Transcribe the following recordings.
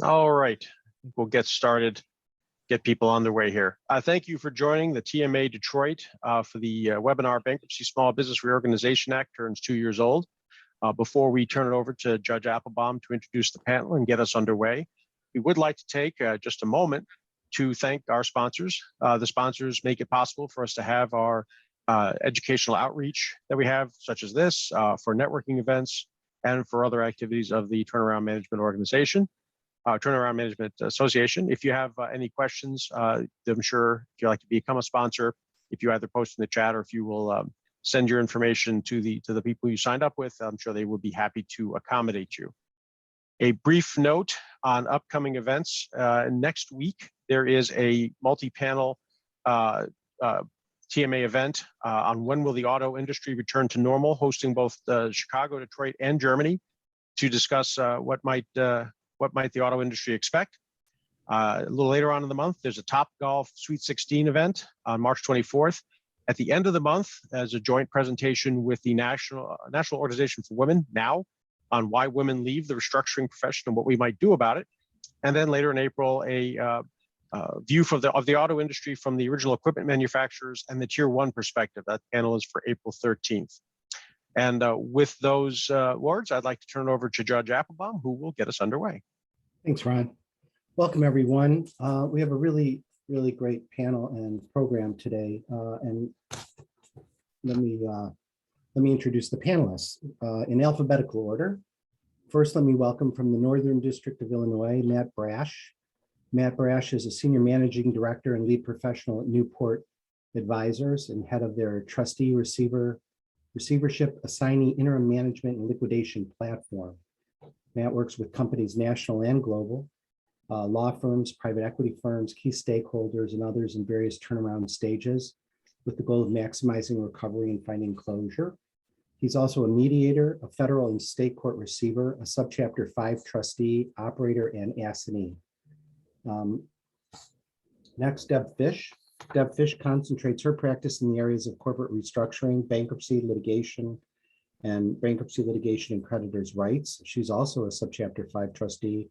All right, we'll get started, get people on their way here. Thank you for joining the TMA Detroit for the webinar Bankruptcy Small Business Reorganization Act turns 2 years old. Before we turn it over to Judge Applebaum to introduce the panel and get us underway, we would like to take just a moment to thank our sponsors. The sponsors make it possible for us to have our educational outreach that we have, such as this, for networking events and for other activities of the Turnaround Management Organization. Turnaround Management Association. If you have any questions, I'm sure if you'd like to become a sponsor, if you either post in the chat or if you will send your information to the people you signed up with, I'm sure they will be happy to accommodate you. A brief note on upcoming events. Next week, there is a multi-panel TMA event on when will the auto industry return to normal, hosting both Chicago, Detroit, and Germany to discuss what might the auto industry expect. A little later on in the month, there's a Top Golf Sweet 16 event on March 24th. At the end of the month, as a joint presentation with the National Organization for Women, NOW, on why women leave the restructuring profession and what we might do about it. And then later in April, a view of the auto industry from the original equipment manufacturers and the Tier 1 perspective. That panel is for April 13th. And with those words, I'd like to turn it over to Judge Applebaum, who will get us underway. Thanks, Ron. Welcome, everyone. We have a really great panel and program today. And let me introduce the panelists in alphabetical order. First, let me welcome from the Northern District of Illinois, Matt Brash. Matt Brash is a Senior Managing Director and Lead Professional at Newport Advisors and head of their Trustee Receivership Assignee Interim Management and Liquidation Platform. Matt works with companies national and global, law firms, private equity firms, key stakeholders, and others in various turnaround stages with the goal of maximizing recovery and finding closure. He's also a mediator, a federal and state court receiver, a Subchapter V trustee, operator, and assignee. Next, Deb Fish. Deb Fish concentrates her practice in the areas of corporate restructuring, bankruptcy litigation, and creditors' rights. She's also a Subchapter V trustee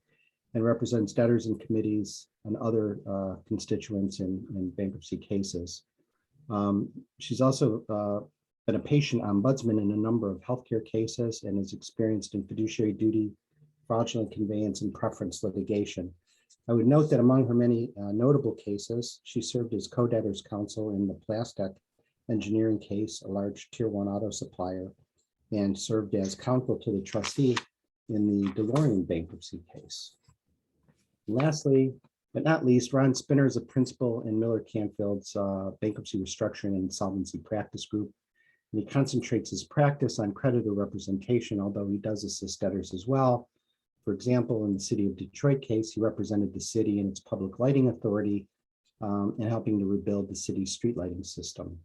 and represents debtors and committees and other constituents in bankruptcy cases. She's also been a patient ombudsman in a number of healthcare cases and is experienced in fiduciary duty, fraudulent conveyance, and preference litigation. I would note that among her many notable cases, she served as co-debtors counsel in the Paddock engineering case, a large Tier 1 auto supplier, and served as counsel to the trustee in the DeLorean bankruptcy case. And lastly, but not least, Ron Spinner is a principal in Miller Canfield's bankruptcy restructuring and insolvency practice group. And he concentrates his practice on creditor representation, although he does assist debtors as well. For example, in the City of Detroit case, he represented the city and its public lighting authority in helping to rebuild the city's street lighting system.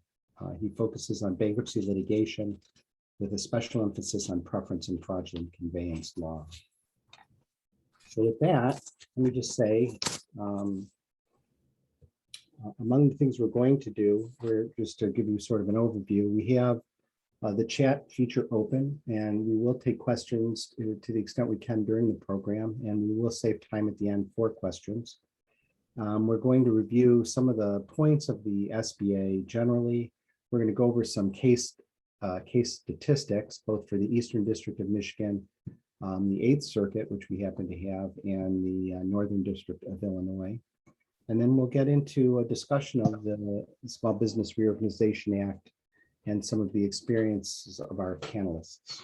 He focuses on bankruptcy litigation with a special emphasis on preference and fraudulent conveyance law. So with that, let me just say, among the things we're going to do, just to give you sort of an overview, we have the chat feature open, and we will take questions to the extent we can during the program, and we will save time at the end for questions. We're going to review some of the points of the SBA generally. We're going to go over some case statistics, both for the Eastern District of Michigan, the 8th Circuit, which we happen to have, and the Northern District of Illinois. And then we'll get into a discussion of the Small Business Reorganization Act and some of the experiences of our panelists.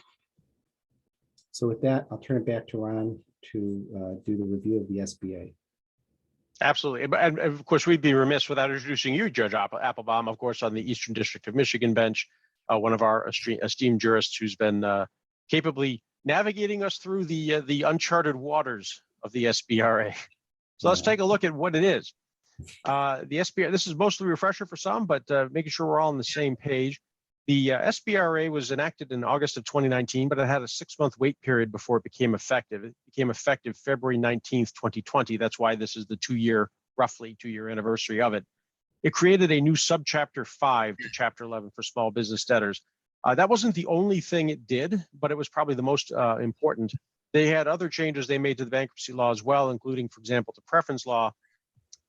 So with that, I'll turn it back to Ron to do the review of the SBA. Absolutely. And of course, we'd be remiss without introducing you, Judge Applebaum, of course, on the Eastern District of Michigan bench, one of our esteemed jurists who's been capably navigating us through the uncharted waters of the SBRA. So let's take a look at what it is. The SBRA, this is mostly a refresher for some, but making sure we're all on the same page. The SBRA was enacted in August of 2019, but it had a 6-month wait period before it became effective. It became effective February 19th, 2020. That's why this is the roughly two-year anniversary of it. It created a new Subchapter V to Chapter 11 for small business debtors. That wasn't the only thing it did, but it was probably the most important. They had other changes they made to the bankruptcy law as well, including, for example, the preference law.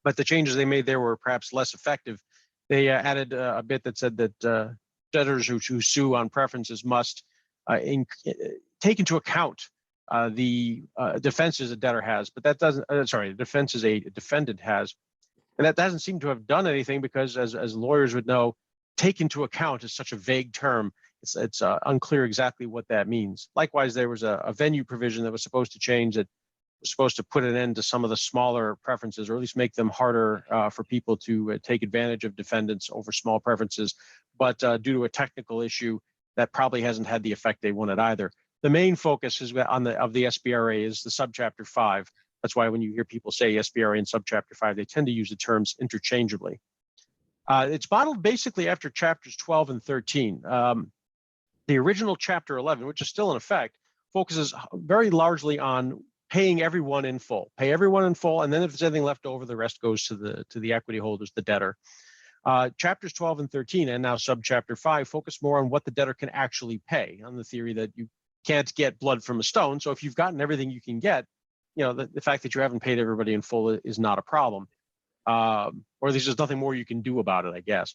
But the changes they made there were perhaps less effective. They added a bit that said that debtors who sue on preferences must take into account the defenses a debtor has, but that doesn't, the defenses a defendant has. And that doesn't seem to have done anything because, as lawyers would know, take into account is such a vague term. It's unclear exactly what that means. Likewise, there was a venue provision that was supposed to change, that was supposed to put an end to some of the smaller preferences, or at least make them harder for people to take advantage of defendants over small preferences. But due to a technical issue, that probably hasn't had the effect they wanted either. The main focus is of the SBRA is the Subchapter 5. That's why when you hear people say SBRA and Subchapter 5, they tend to use the terms interchangeably. It's modeled basically after chapters 12 and 13. The original chapter 11, which is still in effect, focuses very largely on paying everyone in full. Pay everyone in full, and then if there's anything left over, the rest goes to the equity holders, the debtor. Chapters 12 and 13, and now Subchapter 5, focus more on what the debtor can actually pay, on the theory that you can't get blood from a stone. So if you've gotten everything you can get, the fact that you haven't paid everybody in full is not a problem. Or there's just nothing more you can do about it, I guess.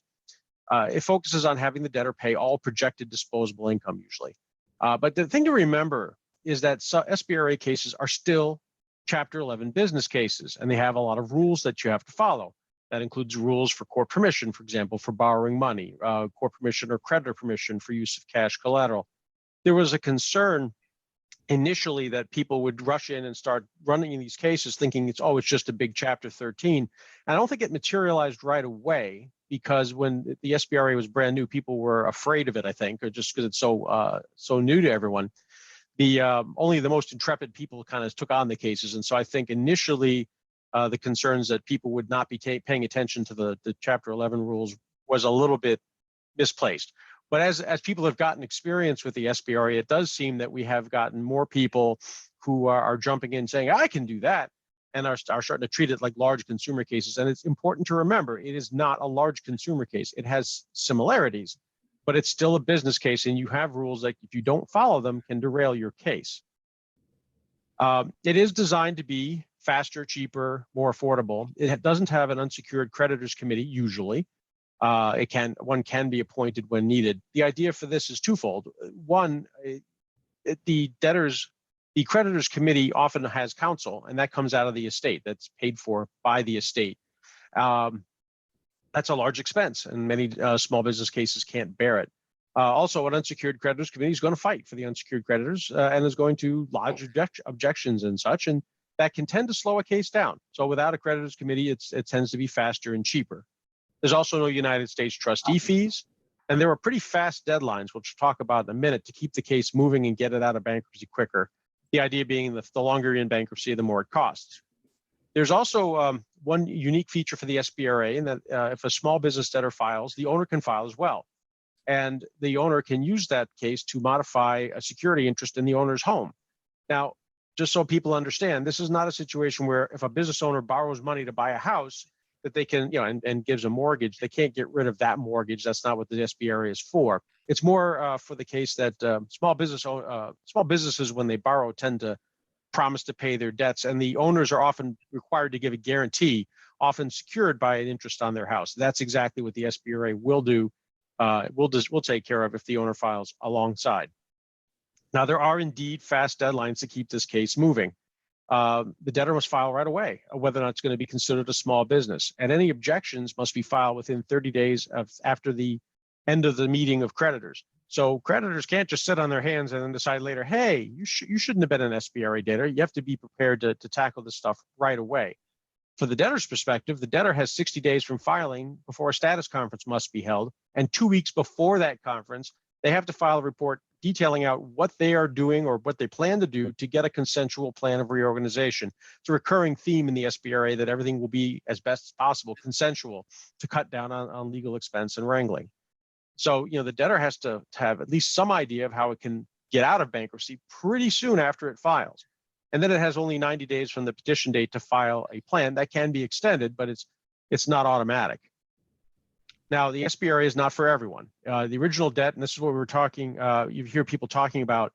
It focuses on having the debtor pay all projected disposable income usually. But the thing to remember is that SBRA cases are still Chapter 11 business cases, and they have a lot of rules that you have to follow. That includes rules for court permission, for example, for borrowing money, court permission or creditor permission for use of cash collateral. There was a concern initially that people would rush in and start running these cases thinking it's just a big Chapter 13. And I don't think it materialized right away, because when the SBRA was brand new, people were afraid of it, I think, or just because it's so new to everyone. Only the most intrepid people kind of took on the cases. And so I think initially the concerns that people would not be paying attention to the Chapter 11 rules was a little bit misplaced. But as people have gotten experience with the SBRA, it does seem that we have gotten more people who are jumping in saying, I can do that, and are starting to treat it like large consumer cases. And it's important to remember, it is not a large consumer case. It has similarities, but it's still a business case, and you have rules that if you don't follow them can derail your case. It is designed to be faster, cheaper, more affordable. It doesn't have an unsecured creditors committee usually. One can be appointed when needed. The idea for this is twofold. One, the creditors committee often has counsel, and that comes out of the estate. That's paid for by the estate. That's a large expense, and many small business cases can't bear it. Also, an unsecured creditors committee is going to fight for the unsecured creditors and is going to lodge objections and such, and that can tend to slow a case down. So without a creditors committee, it tends to be faster and cheaper. There's also no United States trustee fees, and there are pretty fast deadlines, which we'll talk about in a minute, to keep the case moving and get it out of bankruptcy quicker. The idea being that the longer you're in bankruptcy, the more it costs. There's also one unique feature for the SBRA, in that if a small business debtor files, the owner can file as well. And the owner can use that case to modify a security interest in the owner's home. Now, just so people understand, this is not a situation where if a business owner borrows money to buy a house, that they can, and gives a mortgage, they can't get rid of that mortgage. That's not what the SBRA is for. It's more for the case that small businesses, when they borrow, tend to promise to pay their debts, and the owners are often required to give a guarantee, often secured by an interest on their house. That's exactly what the SBRA will do. We'll take care of if the owner files alongside. Now, there are indeed fast deadlines to keep this case moving. The debtor must file right away, whether or not it's going to be considered a small business. And any objections must be filed within 30 days after the end of the meeting of creditors. So creditors can't just sit on their hands and then decide later, hey, you shouldn't have been an SBRA debtor. You have to be prepared to tackle this stuff right away. For the debtor's perspective, the debtor has 60 days from filing before a status conference must be held. And 2 weeks before that conference, they have to file a report detailing out what they are doing or what they plan to do to get a consensual plan of reorganization. It's a recurring theme in the SBRA that everything will be as best as possible consensual to cut down on legal expense and wrangling. So, the debtor has to have at least some idea of how it can get out of bankruptcy pretty soon after it files. And then it has only 90 days from the petition date to file a plan. That can be extended, but it's not automatic. Now, the SBRA is not for everyone. The original debt, and this is what we were talking, you hear people talking about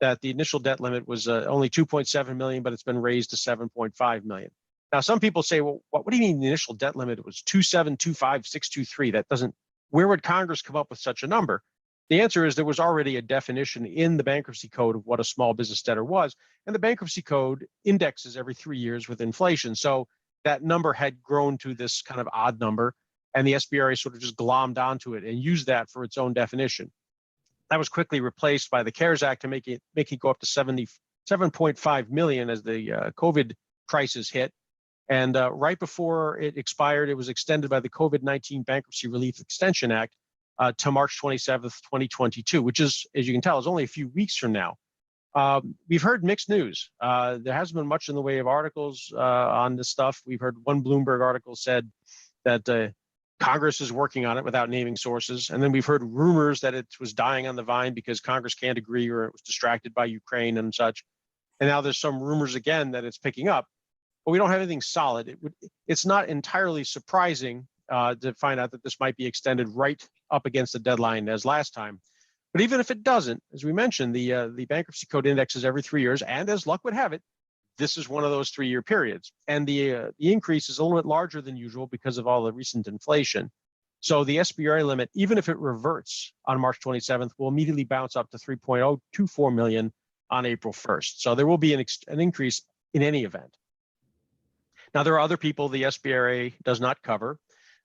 that the initial debt limit was only 2.7 million, but it's been raised to 7.5 million. Now, some people say, well, what do you mean the initial debt limit was 2,725,623? That doesn't, where would Congress come up with such a number? The answer is there was already a definition in the Bankruptcy Code of what a small business debtor was, and the Bankruptcy Code indexes every 3 years with inflation. So that number had grown to this kind of odd number, and the SBRA sort of just glommed onto it and used that for its own definition. That was quickly replaced by the CARES Act to make it go up to 7.5 million as the COVID crisis hit. And right before it expired, it was extended by the COVID-19 Bankruptcy Relief Extension Act to March 27th, 2022, which is, as you can tell, is only a few weeks from now. We've heard mixed news. There hasn't been much in the way of articles on this stuff. We've heard one Bloomberg article said that Congress is working on it without naming sources. And then we've heard rumors that it was dying on the vine because Congress can't agree or it was distracted by Ukraine and such. And now there's some rumors again that it's picking up, but we don't have anything solid. It's not entirely surprising to find out that this might be extended right up against the deadline as last time. But even if it doesn't, as we mentioned, the Bankruptcy Code indexes every 3 years, and as luck would have it, this is one of those 3-year periods. And the increase is a little bit larger than usual because of all the recent inflation. So the SBRA limit, even if it reverts on March 27th, will immediately bounce up to 3.024 million on April 1st. So there will be an increase in any event. Now, there are other people the SBRA does not cover.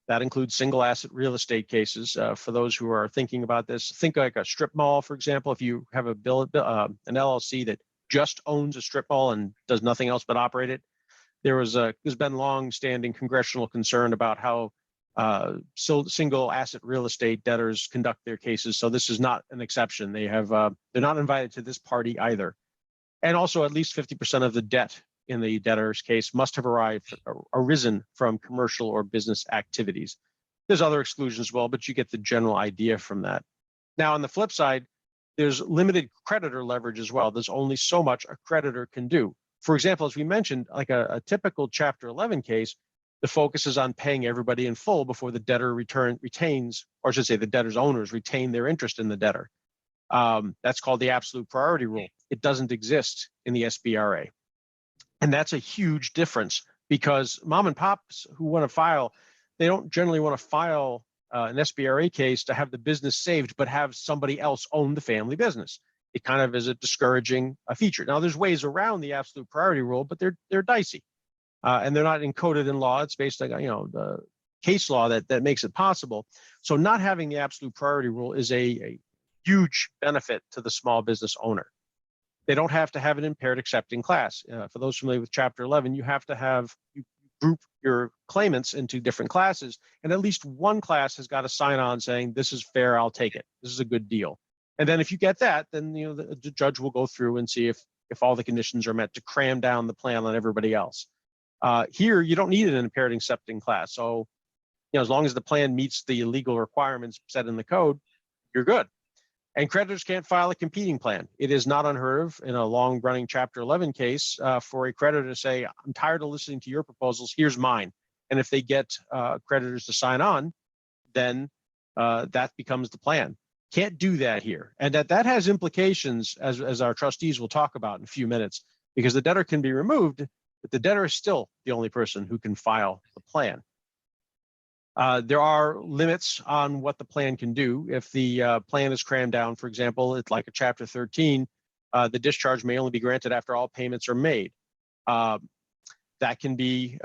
That includes single asset real estate cases. For those who are thinking about this, think like a strip mall, for example. If you have an LLC that just owns a strip mall and does nothing else but operate it, there's been long-standing congressional concern about how single asset real estate debtors conduct their cases. So this is not an exception. They're not invited to this party either. And also, at least 50% of the debt in the debtor's case must have arisen from commercial or business activities. There's other exclusions as well, but you get the general idea from that. Now, on the flip side, there's limited creditor leverage as well. There's only so much a creditor can do. For example, as we mentioned, like a typical Chapter 11 case, the focus is on paying everybody in full before the debtor retains, or I should say the debtor's owners retain their interest in the debtor. That's called the absolute priority rule. It doesn't exist in the SBRA. And that's a huge difference because mom and pops who want to file, they don't generally want to file an SBRA case to have the business saved, but have somebody else own the family business. It kind of is a discouraging feature. Now, there's ways around the absolute priority rule, but they're dicey, and they're not encoded in law. It's based on the case law that makes it possible. So, not having the absolute priority rule is a huge benefit to the small business owner. They don't have to have an impaired accepting class. For those familiar with Chapter 11, you have to you group your claimants into different classes, and at least one class has got to sign on saying, this is fair, I'll take it. This is a good deal. And then if you get that, then the judge will go through and see if all the conditions are met to cram down the plan on everybody else. Here, you don't need an impaired accepting class. So as long as the plan meets the legal requirements set in the code, you're good. And creditors can't file a competing plan. It is not unheard of in a long-running Chapter 11 case for a creditor to say, I'm tired of listening to your proposals, here's mine. And if they get creditors to sign on, then that becomes the plan. Can't do that here. And that has implications, as our trustees will talk about in a few minutes, because the debtor can be removed, but the debtor is still the only person who can file the plan. There are limits on what the plan can do. If the plan is crammed down, for example, it's like a Chapter 13, the discharge may only be granted after all payments are made. That can be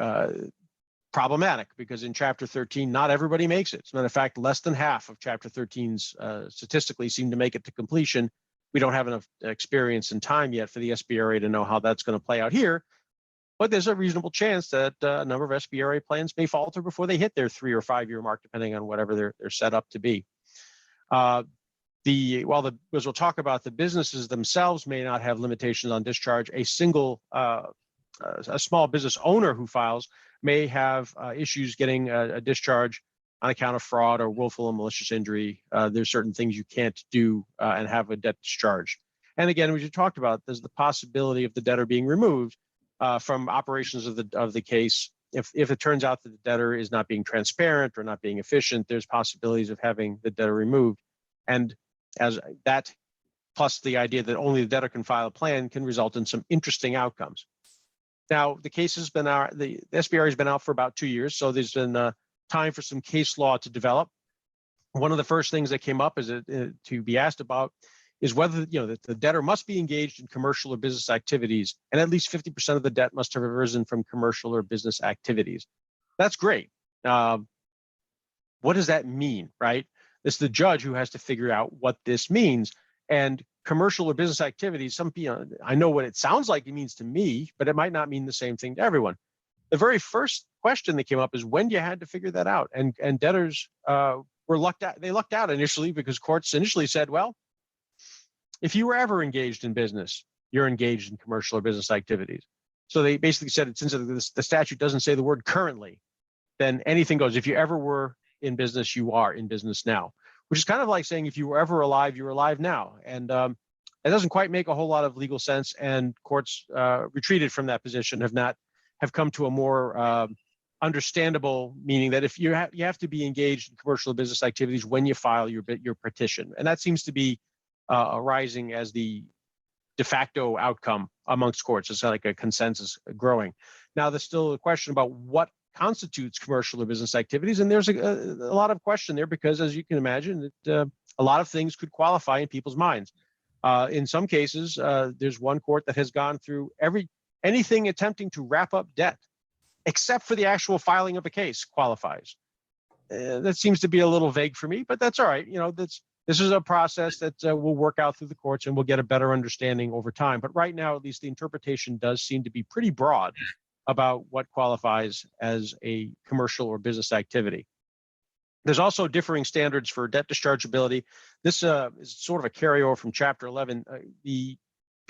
problematic because in Chapter 13, not everybody makes it. As a matter of fact, less than half of Chapter 13s statistically seem to make it to completion. We don't have enough experience and time yet for the SBRA to know how that's going to play out here. But there's a reasonable chance that a number of SBRA plans may falter before they hit their 3 or 5 year mark, depending on whatever they're set up to be. As we'll talk about, the businesses themselves may not have limitations on discharge. A small business owner who files may have issues getting a discharge on account of fraud or willful and malicious injury. There's certain things you can't do and have a debt discharge. And again, as you talked about, there's the possibility of the debtor being removed from operations of the case. If it turns out that the debtor is not being transparent or not being efficient, there's possibilities of having the debtor removed. And as that plus the idea that only the debtor can file a plan can result in some interesting outcomes. Now, the case has been out, the SBR has been out for about 2 years, so there's been time for some case law to develop. One of the first things that came up is to be asked about is whether that the debtor must be engaged in commercial or business activities, and at least 50% of the debt must have arisen from commercial or business activities. That's great. What does that mean, right? It's the judge who has to figure out what this means. And commercial or business activities, I know what it sounds like it means to me, but it might not mean the same thing to everyone. The very first question that came up is when you had to figure that out. And debtors were lucked out. They lucked out initially because courts initially said, well, if you were ever engaged in business, you're engaged in commercial or business activities. So they basically said, since the statute doesn't say the word currently, then anything goes. If you ever were in business, you are in business now, which is kind of like saying if you were ever alive, you're alive now. And it doesn't quite make a whole lot of legal sense. And courts retreated from that position, have come to a more understandable meaning that if you have to be engaged in commercial business activities when you file your petition. And that seems to be arising as the de facto outcome amongst courts. It's like a consensus growing. Now, there's still a question about what constitutes commercial or business activities. And there's a lot of question there because, as you can imagine, a lot of things could qualify in people's minds. In some cases, there's one court that has gone through anything attempting to wrap up debt, except for the actual filing of a case qualifies. That seems to be a little vague for me, but that's all right. This is a process that will work out through the courts and we'll get a better understanding over time. But right now, at least the interpretation does seem to be pretty broad about what qualifies as a commercial or business activity. There's also differing standards for debt dischargeability. This is sort of a carryover from Chapter 11. The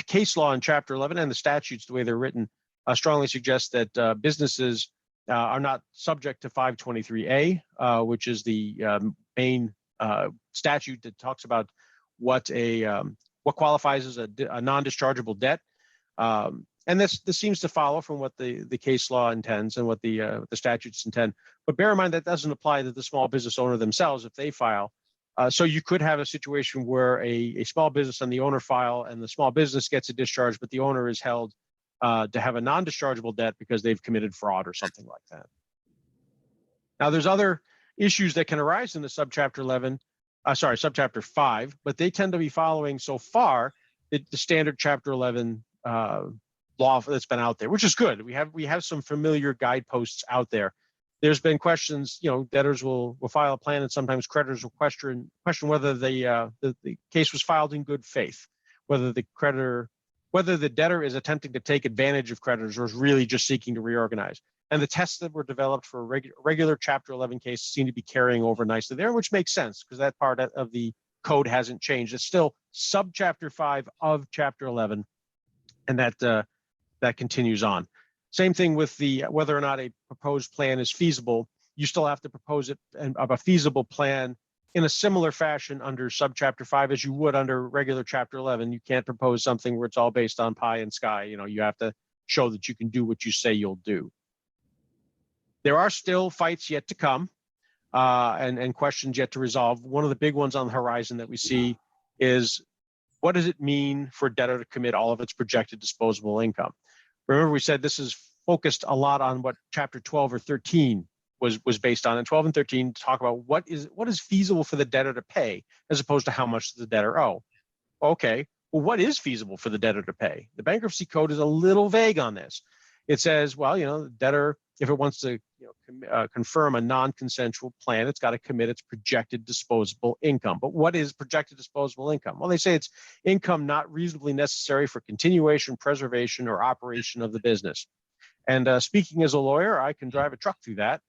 case law in Chapter 11 and the statutes, the way they're written, strongly suggest that businesses are not subject to 523A, which is the main statute that talks about what qualifies as a non-dischargeable debt. And this seems to follow from what the case law intends and what the statutes intend. But bear in mind that doesn't apply to the small business owner themselves if they file. So you could have a situation where a small business and the owner file and the small business gets a discharge, but the owner is held to have a non-dischargeable debt because they've committed fraud or something like that. Now, there's other issues that can arise in the Subchapter 5, but they tend to be following so far the standard Chapter 11 law that's been out there, which is good. We have some familiar guideposts out there. There's been questions, debtors will file a plan, and sometimes creditors will question whether the case was filed in good faith, whether the debtor is attempting to take advantage of creditors or is really just seeking to reorganize. And the tests that were developed for regular Chapter 11 cases seem to be carrying over nicely there, which makes sense because that part of the code hasn't changed. It's still Subchapter 5 of Chapter 11, and that continues on. Same thing with whether or not a proposed plan is feasible. You still have to propose it of a feasible plan in a similar fashion under Subchapter 5 as you would under regular Chapter 11. You can't propose something where it's all based on pie and sky. You have to show that you can do what you say you'll do. There are still fights yet to come and questions yet to resolve. One of the big ones on the horizon that we see is, what does it mean for a debtor to commit all of its projected disposable income? Remember, we said this is focused a lot on what Chapter 12 or 13 was based on. And 12 and 13 talk about what is feasible for the debtor to pay as opposed to how much does the debtor owe. Okay, well, what is feasible for the debtor to pay? The Bankruptcy Code is a little vague on this. It says, well, the debtor, if it wants to confirm a non-consensual plan, it's got to commit its projected disposable income. But what is projected disposable income? Well, they say it's income not reasonably necessary for continuation, preservation, or operation of the business. And speaking as a lawyer, I can drive a truck through that.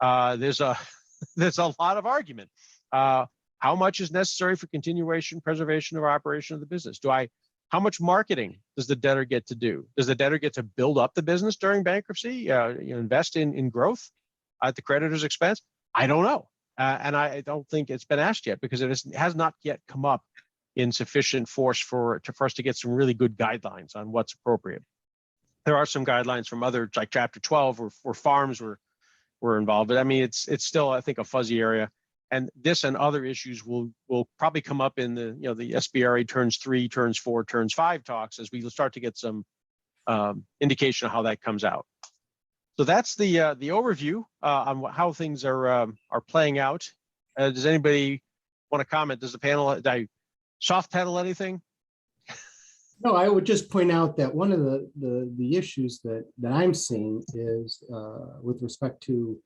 There's a lot of argument. How much is necessary for continuation, preservation, or operation of the business? How much marketing does the debtor get to do? Does the debtor get to build up the business during bankruptcy, invest in growth at the creditor's expense? I don't know. And I don't think it's been asked yet because it has not yet come up in sufficient force for us to get some really good guidelines on what's appropriate. There are some guidelines from other, like Chapter 12, where farms were involved. But I mean, it's still, I think, a fuzzy area. And this and other issues will probably come up in the, the SBRA turns 3, turns 4, turns 5 talks as we start to get some indication of how that comes out. So that's the overview on how things are playing out. Does anybody want to comment? Does the panel, did I soft pedal anything? No, I would just point out that one of the issues that I'm seeing is with respect to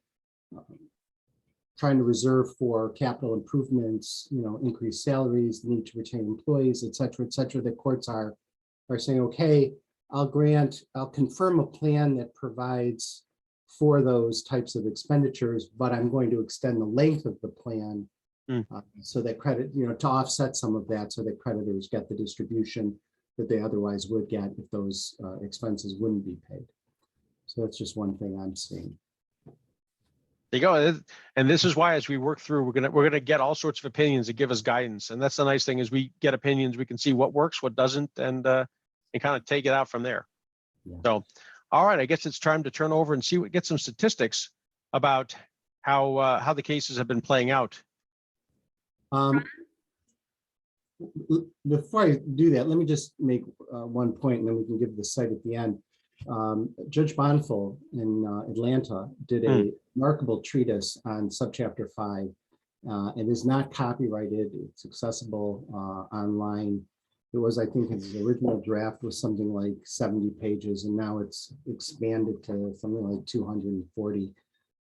trying to reserve for capital improvements, increased salaries, the need to retain employees, et cetera, the courts are saying, okay, I'll confirm a plan that provides for those types of expenditures, but I'm going to extend the length of the plan so that to offset some of that, so that creditors get the distribution that they otherwise would get if those expenses wouldn't be paid. So that's just one thing I'm seeing. There you go. And this is why, as we work through, we're gonna get all sorts of opinions that give us guidance. And that's the nice thing, is we get opinions, we can see what works, what doesn't, and kind of take it out from there. Yeah. So, all right, I guess it's time to turn over and get some statistics about how the cases have been playing out. Before I do that, let me just make one point, and then we can give the site at the end. Judge Bonfil in Atlanta did a remarkable treatise on Subchapter 5. It is not copyrighted. It's accessible online. It was, I think, his original draft was something like 70 pages, and now it's expanded to something like 240.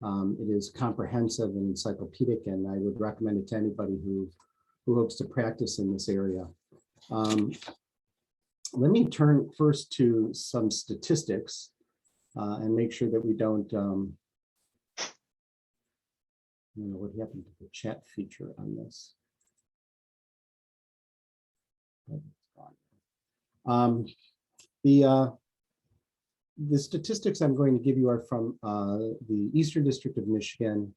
It is comprehensive and encyclopedic, and I would recommend it to anybody who hopes to practice in this area. Let me turn first to some statistics and make sure that we don't, I don't know what happened to the chat feature on this. The statistics I'm going to give you are from the Eastern District of Michigan,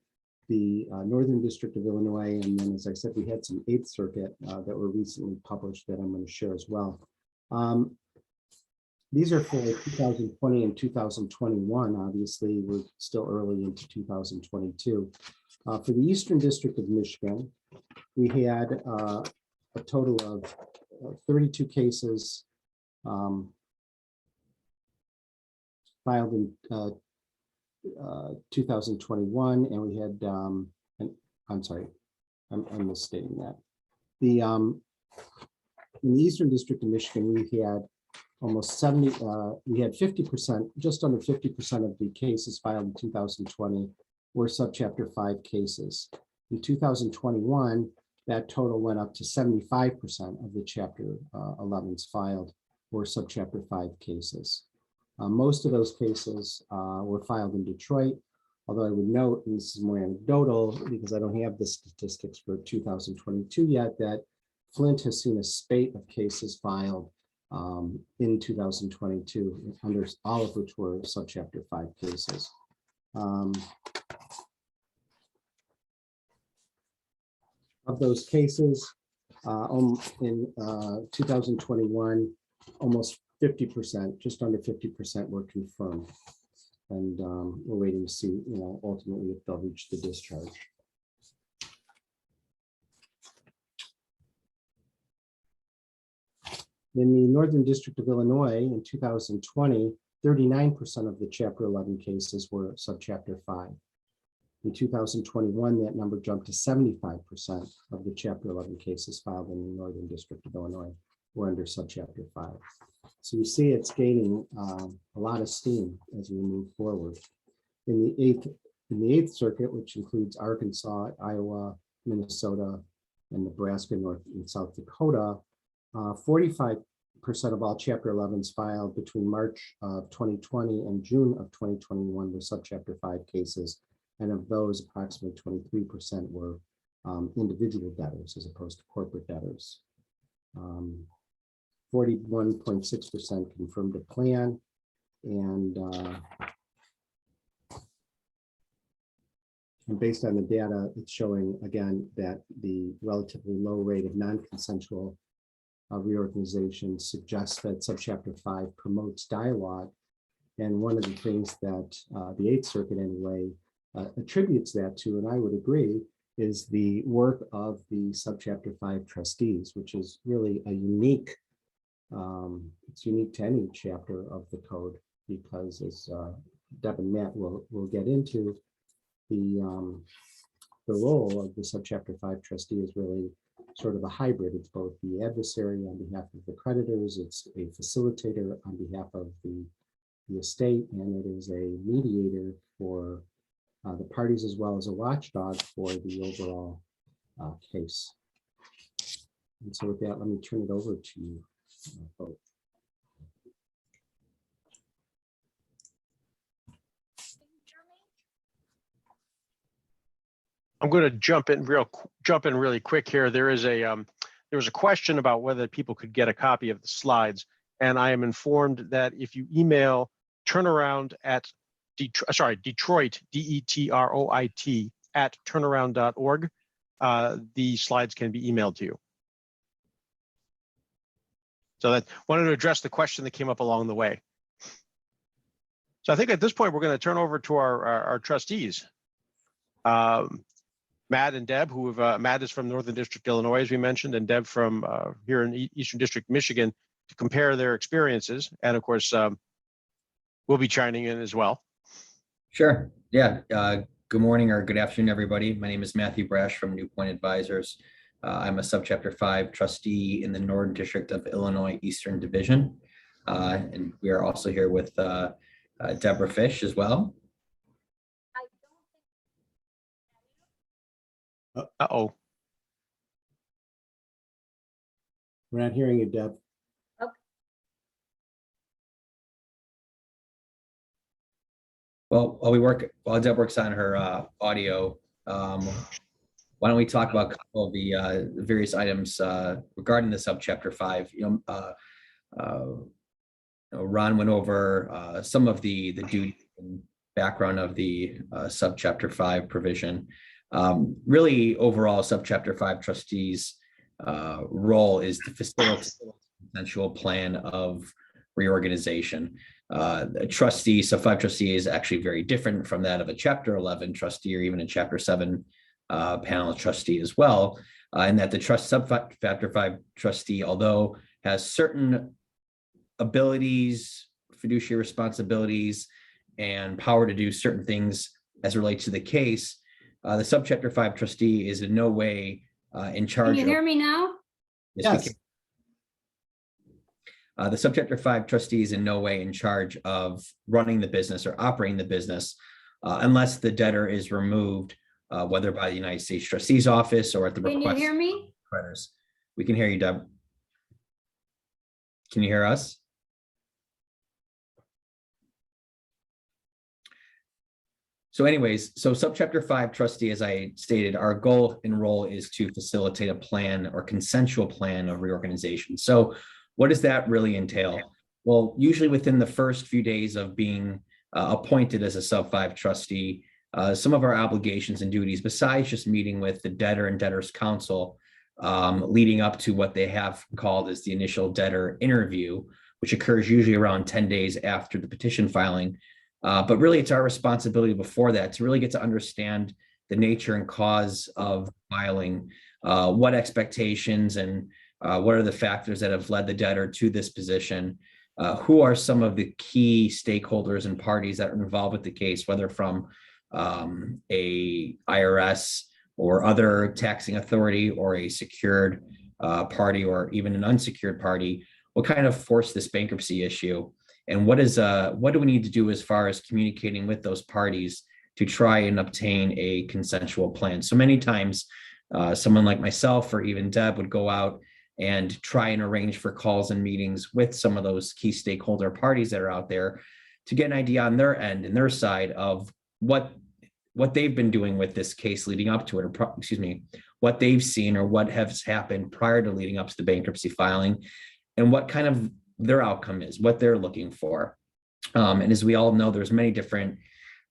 the Northern District of Illinois, and then, as I said, we had some 8th Circuit that were recently published that I'm going to share as well. These are for 2020 and 2021. Obviously, we're still early into 2022. For the Eastern District of Michigan, we had a total of 32 cases filed in 2021, and we had, I'm sorry, I'm misstating that. In the Eastern District of Michigan, we had almost 70, we had 50%, just under 50% of the cases filed in 2020 were Subchapter 5 cases. In 2021, that total went up to 75% of the Chapter 11s filed were Subchapter 5 cases. Most of those cases were filed in Detroit, although I would note, and this is more anecdotal because I don't have the statistics for 2022 yet, that Flint has seen a spate of cases filed in 2022, under all of which were Subchapter 5 cases. Of those cases, in 2021, almost 50%, just under 50% were confirmed. And we're waiting to see, ultimately if they'll reach the discharge. In the Northern District of Illinois in 2020, 39% of the Chapter 11 cases were Subchapter 5. In 2021, that number jumped to 75% of the Chapter 11 cases filed in the Northern District of Illinois were under Subchapter 5. So you see it's gaining a lot of steam as we move forward. In the eighth Circuit, which includes Arkansas, Iowa, Minnesota, and Nebraska, North and South Dakota, 45% of all Chapter 11s filed between March of 2020 and June of 2021 were Subchapter 5 cases. And of those, approximately 23% were individual debtors as opposed to corporate debtors. 41.6% confirmed a plan, and based on the data, it's showing again that the relatively low rate of non-consensual reorganization suggests that Subchapter 5 promotes dialogue. And one of the things that the Eighth Circuit anyway attributes that to, and I would agree, is the work of the Subchapter 5 trustees, which is really a unique, it's unique to any chapter of the code, because as Deb and Matt will get into, the role of the Subchapter 5 trustee is really sort of a hybrid. It's both the adversary on behalf of the creditors, it's a facilitator on behalf of the estate, and it is a mediator for the parties, as well as a watchdog for the overall case. And so with that, let me turn it over to you both. I'm going to jump in really quick here. There was a question about whether people could get a copy of the slides, and I am informed that if you email turnaround at Detroit, DETROIT at turnaround.org, the slides can be emailed to you. So that wanted to address the question that came up along the way. So I think at this point we're going to turn over to our trustees. Matt and Deb, Matt is from Northern District, Illinois, as we mentioned, and Deb from here in Eastern District, Michigan, to compare their experiences. And of course, we'll be chiming in as well. Sure. Yeah. Good morning or good afternoon, everybody. My name is Matthew Brash from Newpoint Advisors. I'm a Subchapter 5 trustee in the Northern District of Illinois Eastern Division. And we are also here with Deborah Fish as well. Uh-oh. We're not hearing you, Deb. Okay. Well, while Deb works on her audio, why don't we talk about a couple of the various items regarding the Subchapter 5? Ron went over some of the duty and background of the Subchapter 5 provision. Really, overall, Subchapter 5 trustees' role is to facilitate a consensual plan of reorganization. A trustee, Sub 5 trustee, is actually very different from that of a Chapter 11 trustee or even a Chapter 7 panel trustee as well, in that the Subchapter 5 trustee, although has certain abilities, fiduciary responsibilities, and power to do certain things as it relates to the case, the Subchapter 5 trustee is in no way in charge. Can you hear me now? Yes. The Subchapter 5 trustee is in no way in charge of running the business or operating the business unless the debtor is removed, whether by the United States Trustee's Office or at the request. Can you hear me? Creditors. We can hear you, Deb. Can you hear us? So anyways, so Subchapter 5 trustee, as I stated, our goal and role is to facilitate a plan or consensual plan of reorganization. So what does that really entail? Well, usually within the first few days of being appointed as a Sub 5 trustee, some of our obligations and duties, besides just meeting with the debtor and debtor's counsel, leading up to what they have called as the initial debtor interview, which occurs usually around 10 days after the petition filing. But really, it's our responsibility before that to really get to understand the nature and cause of filing, what expectations and what are the factors that have led the debtor to this position, who are some of the key stakeholders and parties that are involved with the case, whether from a IRS or other taxing authority or a secured party or even an unsecured party, what kind of forced this bankruptcy issue. And what do we need to do as far as communicating with those parties to try and obtain a consensual plan? So many times, someone like myself or even Deb would go out and try and arrange for calls and meetings with some of those key stakeholder parties that are out there to get an idea on their end and their side of what they've been doing with this case leading up to it, or what they've seen or what has happened prior to leading up to the bankruptcy filing, and what kind of their outcome is, what they're looking for. And as we all know, there's many different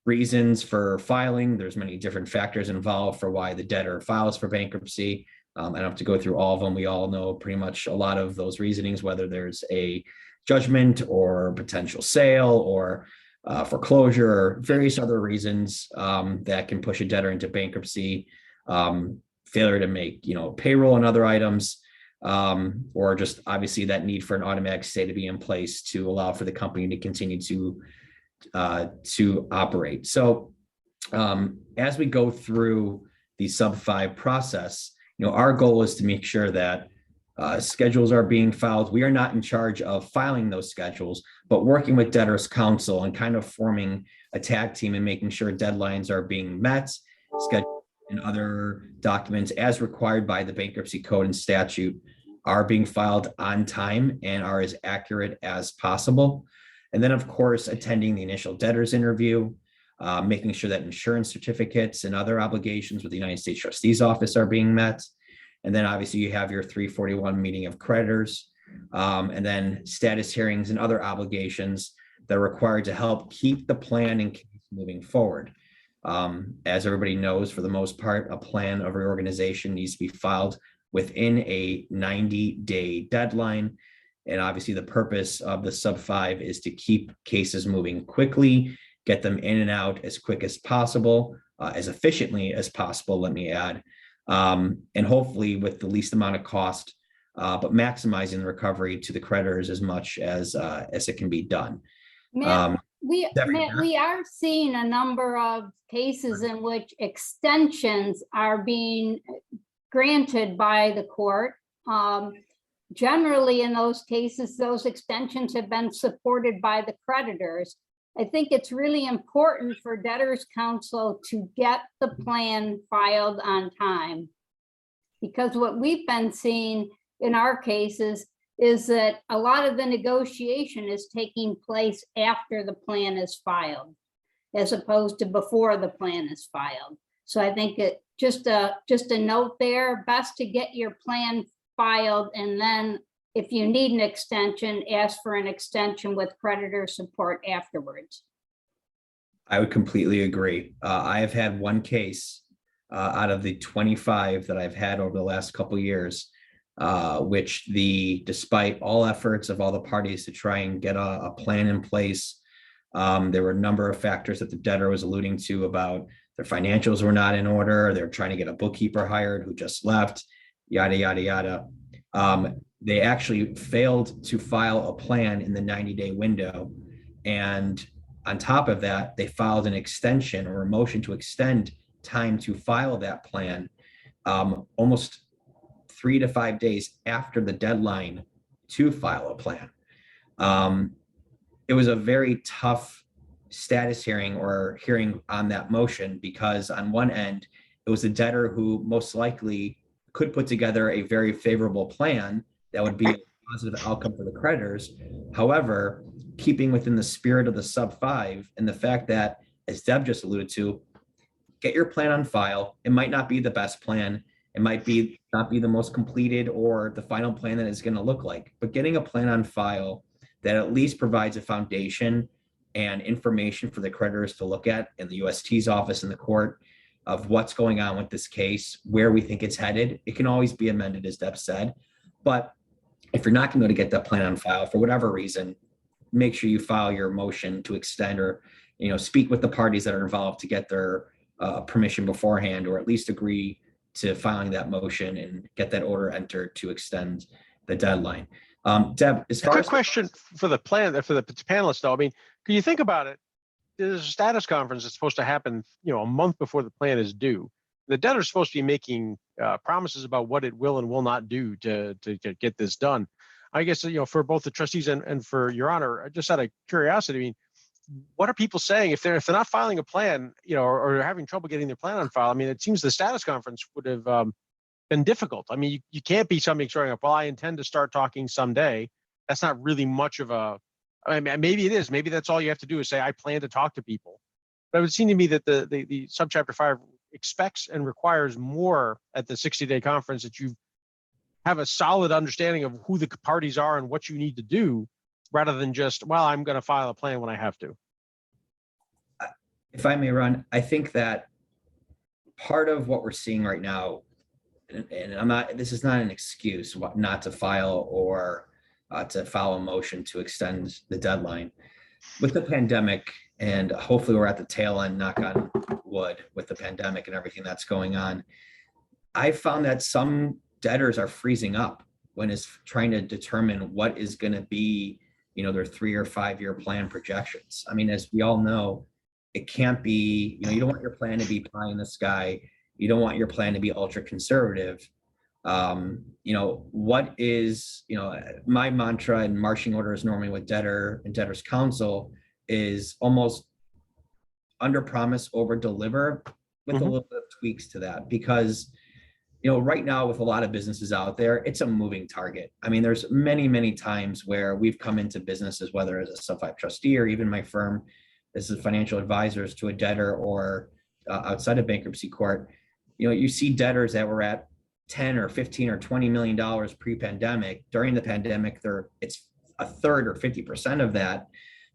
reasons for filing. There's many different factors involved for why the debtor files for bankruptcy. I don't have to go through all of them. We all know pretty much a lot of those reasonings, whether there's a judgment or potential sale or foreclosure or various other reasons that can push a debtor into bankruptcy. failure to make, payroll and other items, or just obviously that need for an automatic stay to be in place to allow for the company to continue to operate. So as we go through the sub 5 process, our goal is to make sure that schedules are being filed. We are not in charge of filing those schedules, but working with debtors counsel and kind of forming a tag team and making sure deadlines are being met, schedule and other documents as required by the Bankruptcy Code and statute are being filed on time and are as accurate as possible. And then, of course, attending the initial debtors interview, making sure that insurance certificates and other obligations with the United States Trustee's Office are being met. And then obviously you have your 341 meeting of creditors, and then status hearings and other obligations that are required to help keep the plan in case moving forward. As everybody knows, for the most part, a plan of reorganization needs to be filed within a 90-day deadline. And obviously the purpose of the sub 5 is to keep cases moving quickly, get them in and out as quick as possible, as efficiently as possible, let me add, and hopefully with the least amount of cost, but maximizing the recovery to the creditors as much as it can be done. Matt, we Deborah. are seeing a number of cases in which extensions are being granted by the court. Generally, in those cases, those extensions have been supported by the creditors. I think it's really important for debtors counsel to get the plan filed on time. Because what we've been seeing in our cases is that a lot of the negotiation is taking place after the plan is filed, as opposed to before the plan is filed. So I think it just a note there, best to get your plan filed, and then if you need an extension, ask for an extension with creditor support afterwards. I would completely agree. I have had one case out of the 25 that I've had over the last couple of years, which despite all efforts of all the parties to try and get a plan in place, there were a number of factors that the debtor was alluding to about their financials were not in order. They're trying to get a bookkeeper hired who just left, yada, yada, yada. They actually failed to file a plan in the 90-day window. And on top of that, they filed an extension or a motion to extend time to file that plan almost 3 to 5 days after the deadline to file a plan. It was a very tough status hearing or hearing on that motion, because on one end, it was the debtor who most likely could put together a very favorable plan that would be a positive outcome for the creditors. However, keeping within the spirit of the sub 5 and the fact that, as Deb just alluded to, get your plan on file. It might not be the best plan. It might not be the most completed or the final plan that it's going to look like, but getting a plan on file that at least provides a foundation and information for the creditors to look at in the UST's office in the court of what's going on with this case, where we think it's headed. It can always be amended, as Deb said, but if you're not going to get that plan on file for whatever reason, make sure you file your motion to extend, or speak with the parties that are involved to get their permission beforehand, or at least agree to filing that motion and get that order entered to extend the deadline. Deb, as far Quick as question for the panelists, though. I mean, can you think about it? There's a status conference that's supposed to happen, a month before the plan is due. The debtor's supposed to be making promises about what it will and will not do to get this done. I guess, for both the trustees and for Your Honor, just out of curiosity, I mean, what are people saying if they're not filing a plan, or having trouble getting their plan on file? I mean, it seems the status conference would have been difficult. I mean, you can't be somebody showing up, well, I intend to start talking someday. That's not really much of I mean, maybe it is. Maybe that's all you have to do is say, I plan to talk to people. But it would seem to me that the Subchapter 5 expects and requires more at the 60-day conference, that you have a solid understanding of who the parties are and what you need to do, rather than just, well, I'm going to file a plan when I have to. If I may, Ron, I think that part of what we're seeing right now, and this is not an excuse not to file or to file a motion to extend the deadline. With the pandemic, and hopefully we're at the tail end, knock on wood, with the pandemic and everything that's going on, I found that some debtors are freezing up when it's trying to determine what is going to be, their 3 or 5 year plan projections. I mean, as we all know, it can't be, you don't want your plan to be pie in the sky. You don't want your plan to be ultra conservative. What is, my mantra and marching orders normally with debtor and debtors counsel is almost under promise, over deliver with a little bit of tweaks to that, because right now with a lot of businesses out there, it's a moving target. I mean, there's many, many times where we've come into businesses, whether as a sub 5 trustee or even my firm as a financial advisors to a debtor or outside of bankruptcy court, you see debtors that were at 10 or 15 or $20 million pre-pandemic. During the pandemic, it's a third or 50% of that.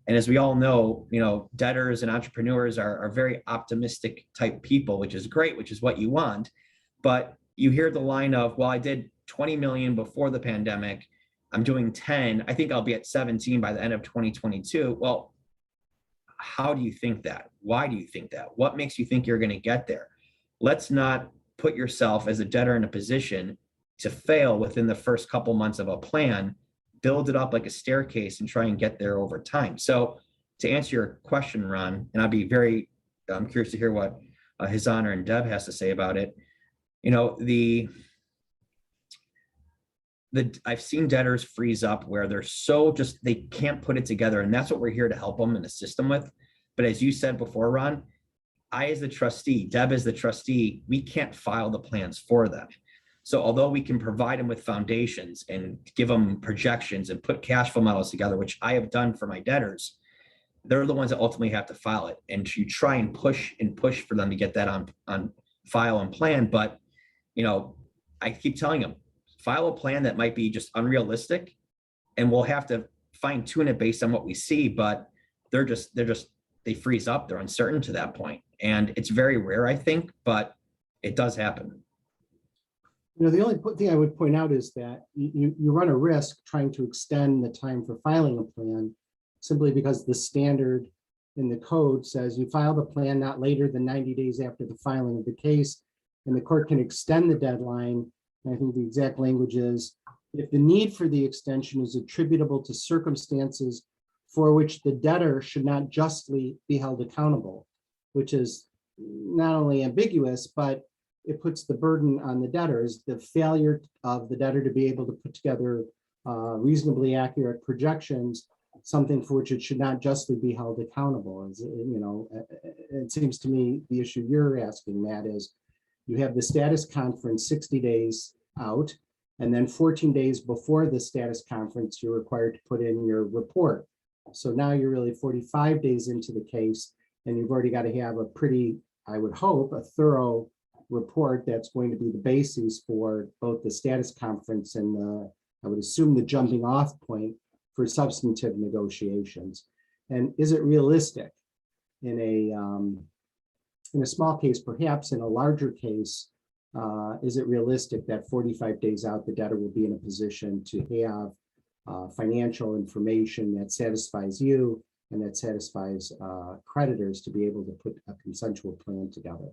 And as we all know, debtors and entrepreneurs are very optimistic type people, which is great, which is what you want. But you hear the line of, well, I did 20 million before the pandemic. I'm doing 10. I think I'll be at 17 by the end of 2022. Well, how do you think that? Why do you think that? What makes you think you're going to get there? Let's not put yourself as a debtor in a position to fail within the first couple months of a plan. Build it up like a staircase and try and get there over time. So to answer your question, Ron, and I'd be very curious to hear what His Honor and Deb has to say about it. I've seen debtors freeze up where they're so they can't put it together. And that's what we're here to help them and assist them with. But as you said before, Ron, I, as the trustee, Deb as the trustee, we can't file the plans for them. So although we can provide them with foundations and give them projections and put cash flow models together, which I have done for my debtors, they're the ones that ultimately have to file it. And you try and push for them to get that on file and plan. But, I keep telling them, file a plan that might be just unrealistic, and we'll have to fine tune it based on what we see. But they freeze up. They're uncertain to that point. And it's very rare, I think, but it does happen. The only thing I would point out is that you run a risk trying to extend the time for filing a plan simply because the standard in the code says you file the plan not later than 90 days after the filing of the case, and the court can extend the deadline. And I think the exact language is, if the need for the extension is attributable to circumstances for which the debtor should not justly be held accountable, which is not only ambiguous, but it puts the burden on the debtors, the failure of the debtor to be able to put together reasonably accurate projections, something for which it should not justly be held accountable. It seems to me the issue you're asking, Matt, is you have the status conference 60 days out, and then 14 days before the status conference, you're required to put in your report. So now you're really 45 days into the case, and you've already got to have a pretty, I would hope, a thorough report that's going to be the basis for both the status conference and I would assume the jumping off point for substantive negotiations. And is it realistic in a small case, perhaps in a larger case, is it realistic that 45 days out, the debtor will be in a position to have financial information that satisfies you and that satisfies creditors to be able to put a consensual plan together?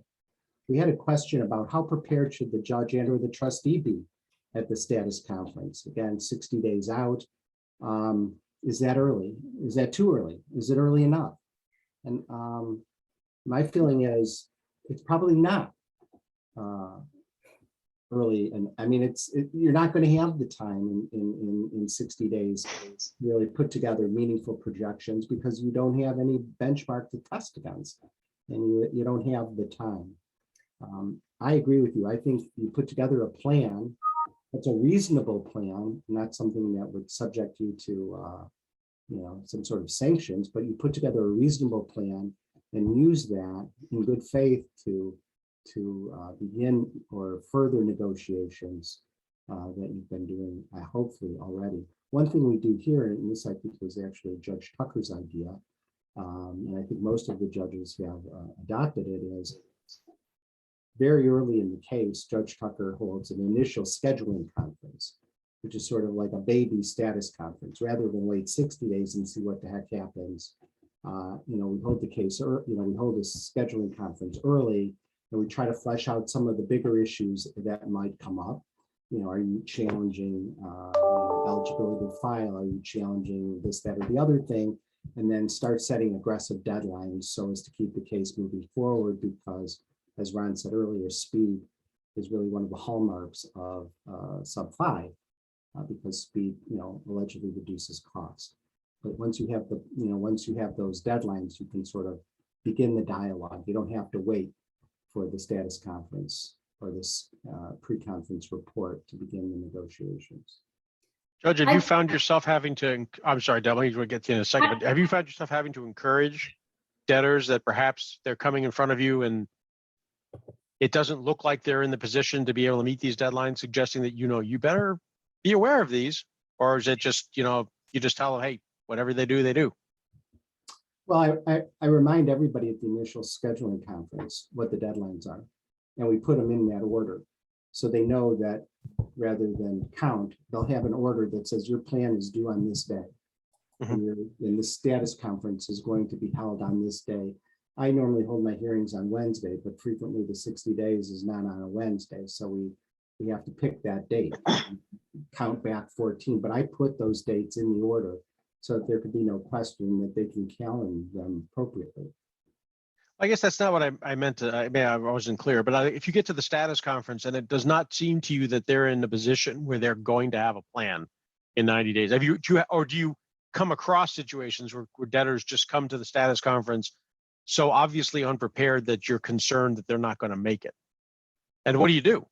We had a question about how prepared should the judge and or the trustee be at the status conference? Again, 60 days out. Is that early? Is that too early? Is it early enough? And my feeling is it's probably not early. And I mean, you're not going to have the time in 60 days to really put together meaningful projections because you don't have any benchmark to test against, and you don't have the time. I agree with you. I think you put together a plan that's a reasonable plan, not something that would subject you to some sort of sanctions, but you put together a reasonable plan and use that in good faith to begin or further negotiations that you've been doing, hopefully already. One thing we do here, and this I think was actually Judge Tucker's idea, and I think most of the judges have adopted it, is very early in the case, Judge Tucker holds an initial scheduling conference, which is sort of like a baby status conference, rather than wait 60 days and see what the heck happens. We hold the case, or we hold a scheduling conference early, And we try to flesh out some of the bigger issues that might come up. Are you challenging eligibility to file? Are you challenging this, that, or the other thing? And then start setting aggressive deadlines so as to keep the case moving forward, because as Ron said earlier, speed is really one of the hallmarks of sub 5, because speed, allegedly reduces cost. But once you have once you have those deadlines, you can sort of begin the dialogue. You don't have to wait for the status conference or this pre-conference report to begin the negotiations. Judge, have you found yourself having to, I'm sorry, Deb, we'll get to you in a second, but have you found yourself having to encourage debtors that perhaps they're coming in front of you and it doesn't look like they're in the position to be able to meet these deadlines, suggesting that, you better be aware of these? Or is it just, you just tell them, hey, whatever they do, they do? Well, I remind everybody at the initial scheduling conference what the deadlines are, and we put them in that order. So they know that rather than count, they'll have an order that says your plan is due on this day. And the status conference is going to be held on this day. I normally hold my hearings on Wednesday, but frequently the 60 days is not on a Wednesday. So we have to pick that date, count back 14, but I put those dates in the order so that there could be no question that they can calendar them appropriately. I guess that's not what I meant to, I wasn't clear, but if you get to the status conference and it does not seem to you that they're in a position where they're going to have a plan in 90 days, do you come across situations where debtors just come to the status conference so obviously unprepared that you're concerned that they're not going to make it? And what do you do?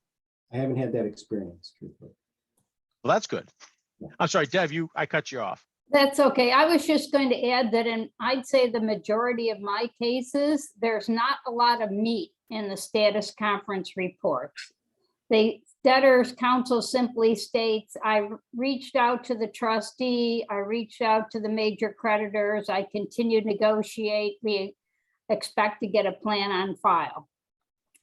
I haven't had that experience, truthfully. Well, that's good. I'm sorry, Dev, I cut you off. That's okay. I was just going to add that I'd say the majority of my cases, there's not a lot of meat in the status conference reports. The debtors counsel simply states, I reached out to the trustee, I reached out to the major creditors, I continue to negotiate, we expect to get a plan on file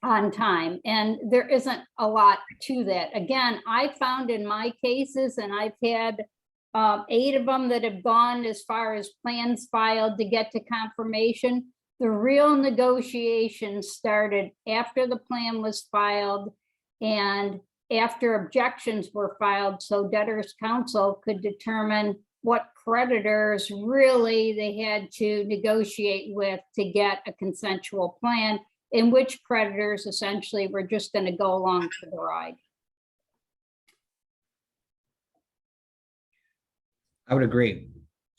on time. And there isn't a lot to that. Again, I found in my cases, and I've had 8 of them that have gone as far as plans filed to get to confirmation. The real negotiations started after the plan was filed and after objections were filed, so debtors counsel could determine what creditors really they had to negotiate with to get a consensual plan, and which creditors essentially were just going to go along for the ride. I would agree.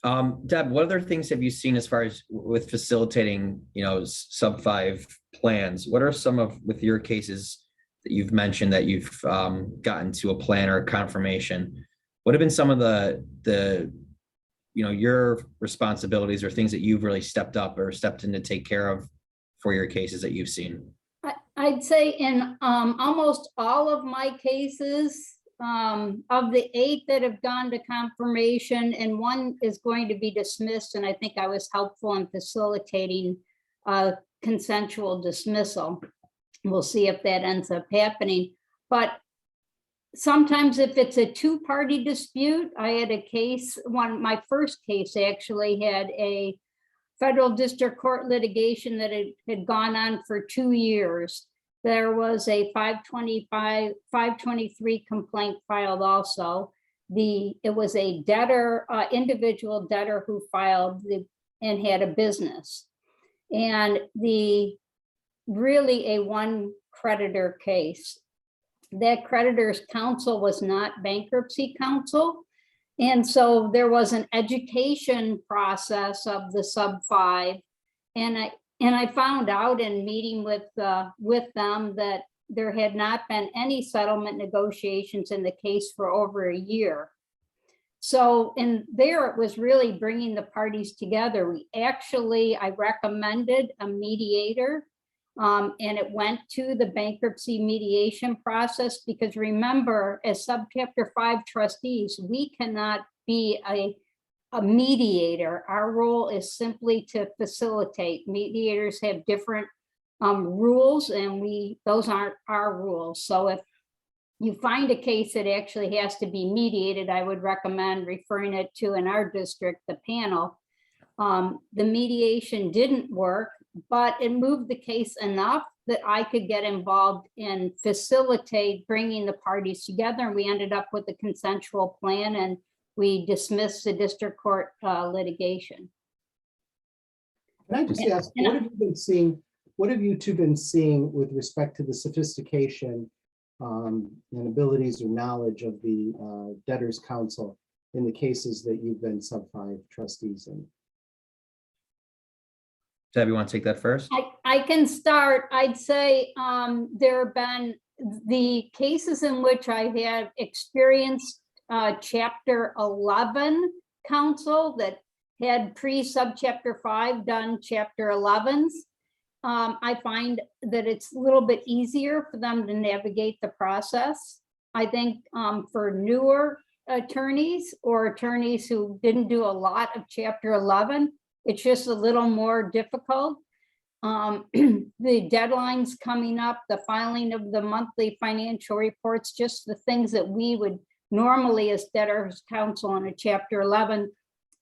Deb, what other things have you seen as far as with facilitating, sub 5 plans? What are some of, with your cases that you've mentioned that you've gotten to a plan or a confirmation? What have been some of the your responsibilities or things that you've really stepped up or stepped in to take care of for your cases that you've seen? I'd say in almost all of my cases, of the 8 that have gone to confirmation, and 1 is going to be dismissed, and I think I was helpful in facilitating consensual dismissal. We'll see if that ends up happening. But sometimes if it's a 2-party dispute, I had a case, my first case actually had a federal district court litigation that had gone on for 2 years. There was a 523 complaint filed also. It was a debtor, individual debtor who filed and had a business. And really a 1 creditor case. That creditor's counsel was not bankruptcy counsel. And so there was an education process of the sub 5. And I found out in meeting with them that there had not been any settlement negotiations in the case for over a year. So there it was really bringing the parties together. I recommended a mediator, and it went to the bankruptcy mediation process, because remember, as Subchapter 5 trustees, we cannot be a mediator. Our role is simply to facilitate. Mediators have different rules, and those aren't our rules. So if you find a case that actually has to be mediated, I would recommend referring it to, in our district, the panel. The mediation didn't work. but it moved the case enough that I could get involved and facilitate bringing the parties together. And we ended up with a consensual plan, and we dismissed the district court litigation. Can I just ask, Yeah. what have you been seeing? What have you two been seeing with respect to the sophistication and abilities or knowledge of the debtors counsel in the cases that you've been sub 5 trustees in? Deb, you want to take that first? I can start. I'd say there have been the cases in which I have experienced Chapter 11 counsel that had pre-subchapter 5 done Chapter 11s. I find that it's a little bit easier for them to navigate the process. I think for newer attorneys or attorneys who didn't do a lot of Chapter 11, it's just a little more difficult. The deadlines coming up, the filing of the monthly financial reports, just the things that we would normally as debtors counsel on a Chapter 11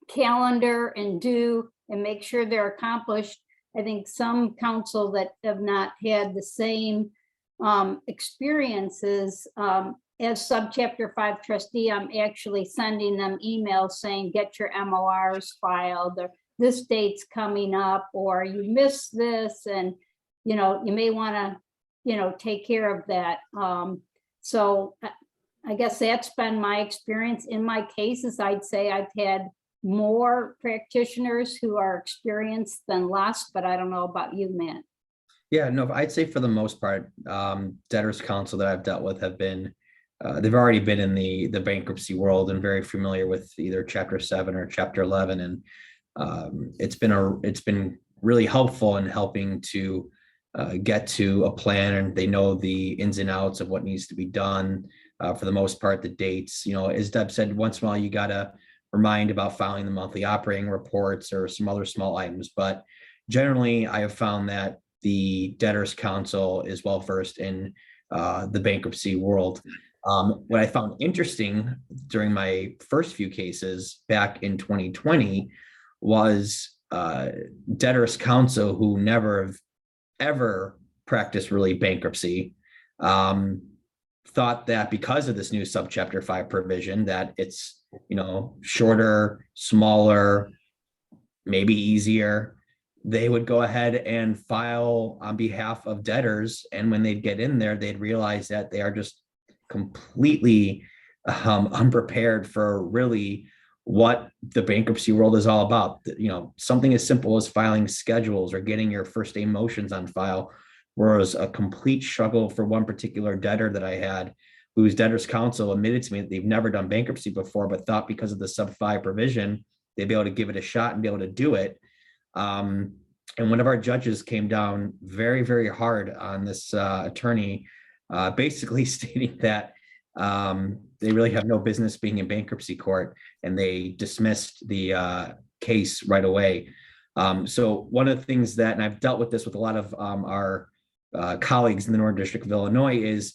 calendar and do and make sure they're accomplished. I think some counsel that have not had the same experiences as Subchapter 5 trustee, I'm actually sending them emails saying, get your MORs filed, or this date's coming up, or you missed this, and you may want to take care of that. So I guess that's been my experience in my cases. I'd say I've had more practitioners who are experienced than less, but I don't know about you, Matt. Yeah, no, I'd say for the most part, debtors counsel that I've dealt with have been, they've already been in the bankruptcy world and very familiar with either Chapter 7 or Chapter 11. And it's been really helpful in helping to get to a plan, and they know the ins and outs of what needs to be done. For the most part, the dates, as Deb said, once in a while, you got to remind about filing the monthly operating reports or some other small items. But generally, I have found that the debtors counsel is well versed in the bankruptcy world. What I found interesting during my first few cases back in 2020 was debtors counsel who never have ever practiced really bankruptcy, thought that because of this new Subchapter 5 provision that it's shorter, smaller, maybe easier, they would go ahead and file on behalf of debtors. And when they'd get in there, they'd realize that they are just completely unprepared for really what the bankruptcy world is all about. Something as simple as filing schedules or getting your first day motions on file was a complete struggle for one particular debtor that I had, whose debtors counsel admitted to me that they've never done bankruptcy before, but thought because of the sub 5 provision, they'd be able to give it a shot and be able to do it. And one of our judges came down very, very hard on this attorney, basically stating that they really have no business being in bankruptcy court, and they dismissed the case right away. So one of the things that, and I've dealt with this with a lot of our colleagues in the Northern District of Illinois, is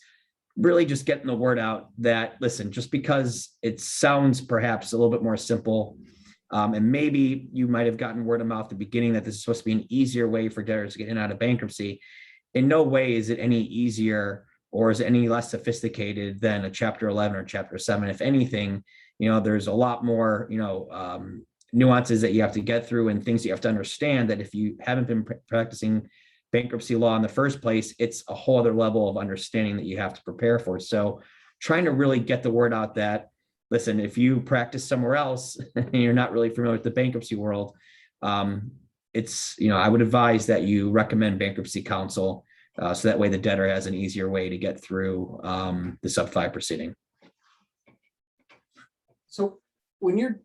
really just getting the word out that, listen, just because it sounds perhaps a little bit more simple, and maybe you might have gotten word of mouth at the beginning that this is supposed to be an easier way for debtors to get in and out of bankruptcy, in no way is it any easier or is it any less sophisticated than a Chapter 11 or Chapter 7. If anything, there's a lot more, nuances that you have to get through and things you have to understand, that if you haven't been practicing bankruptcy law in the first place, it's a whole other level of understanding that you have to prepare for. So trying to really get the word out that, listen, if you practice somewhere else and you're not really familiar with the bankruptcy world, it's, I would advise that you recommend bankruptcy counsel, so that way the debtor has an easier way to get through the sub 5 proceeding. So when you're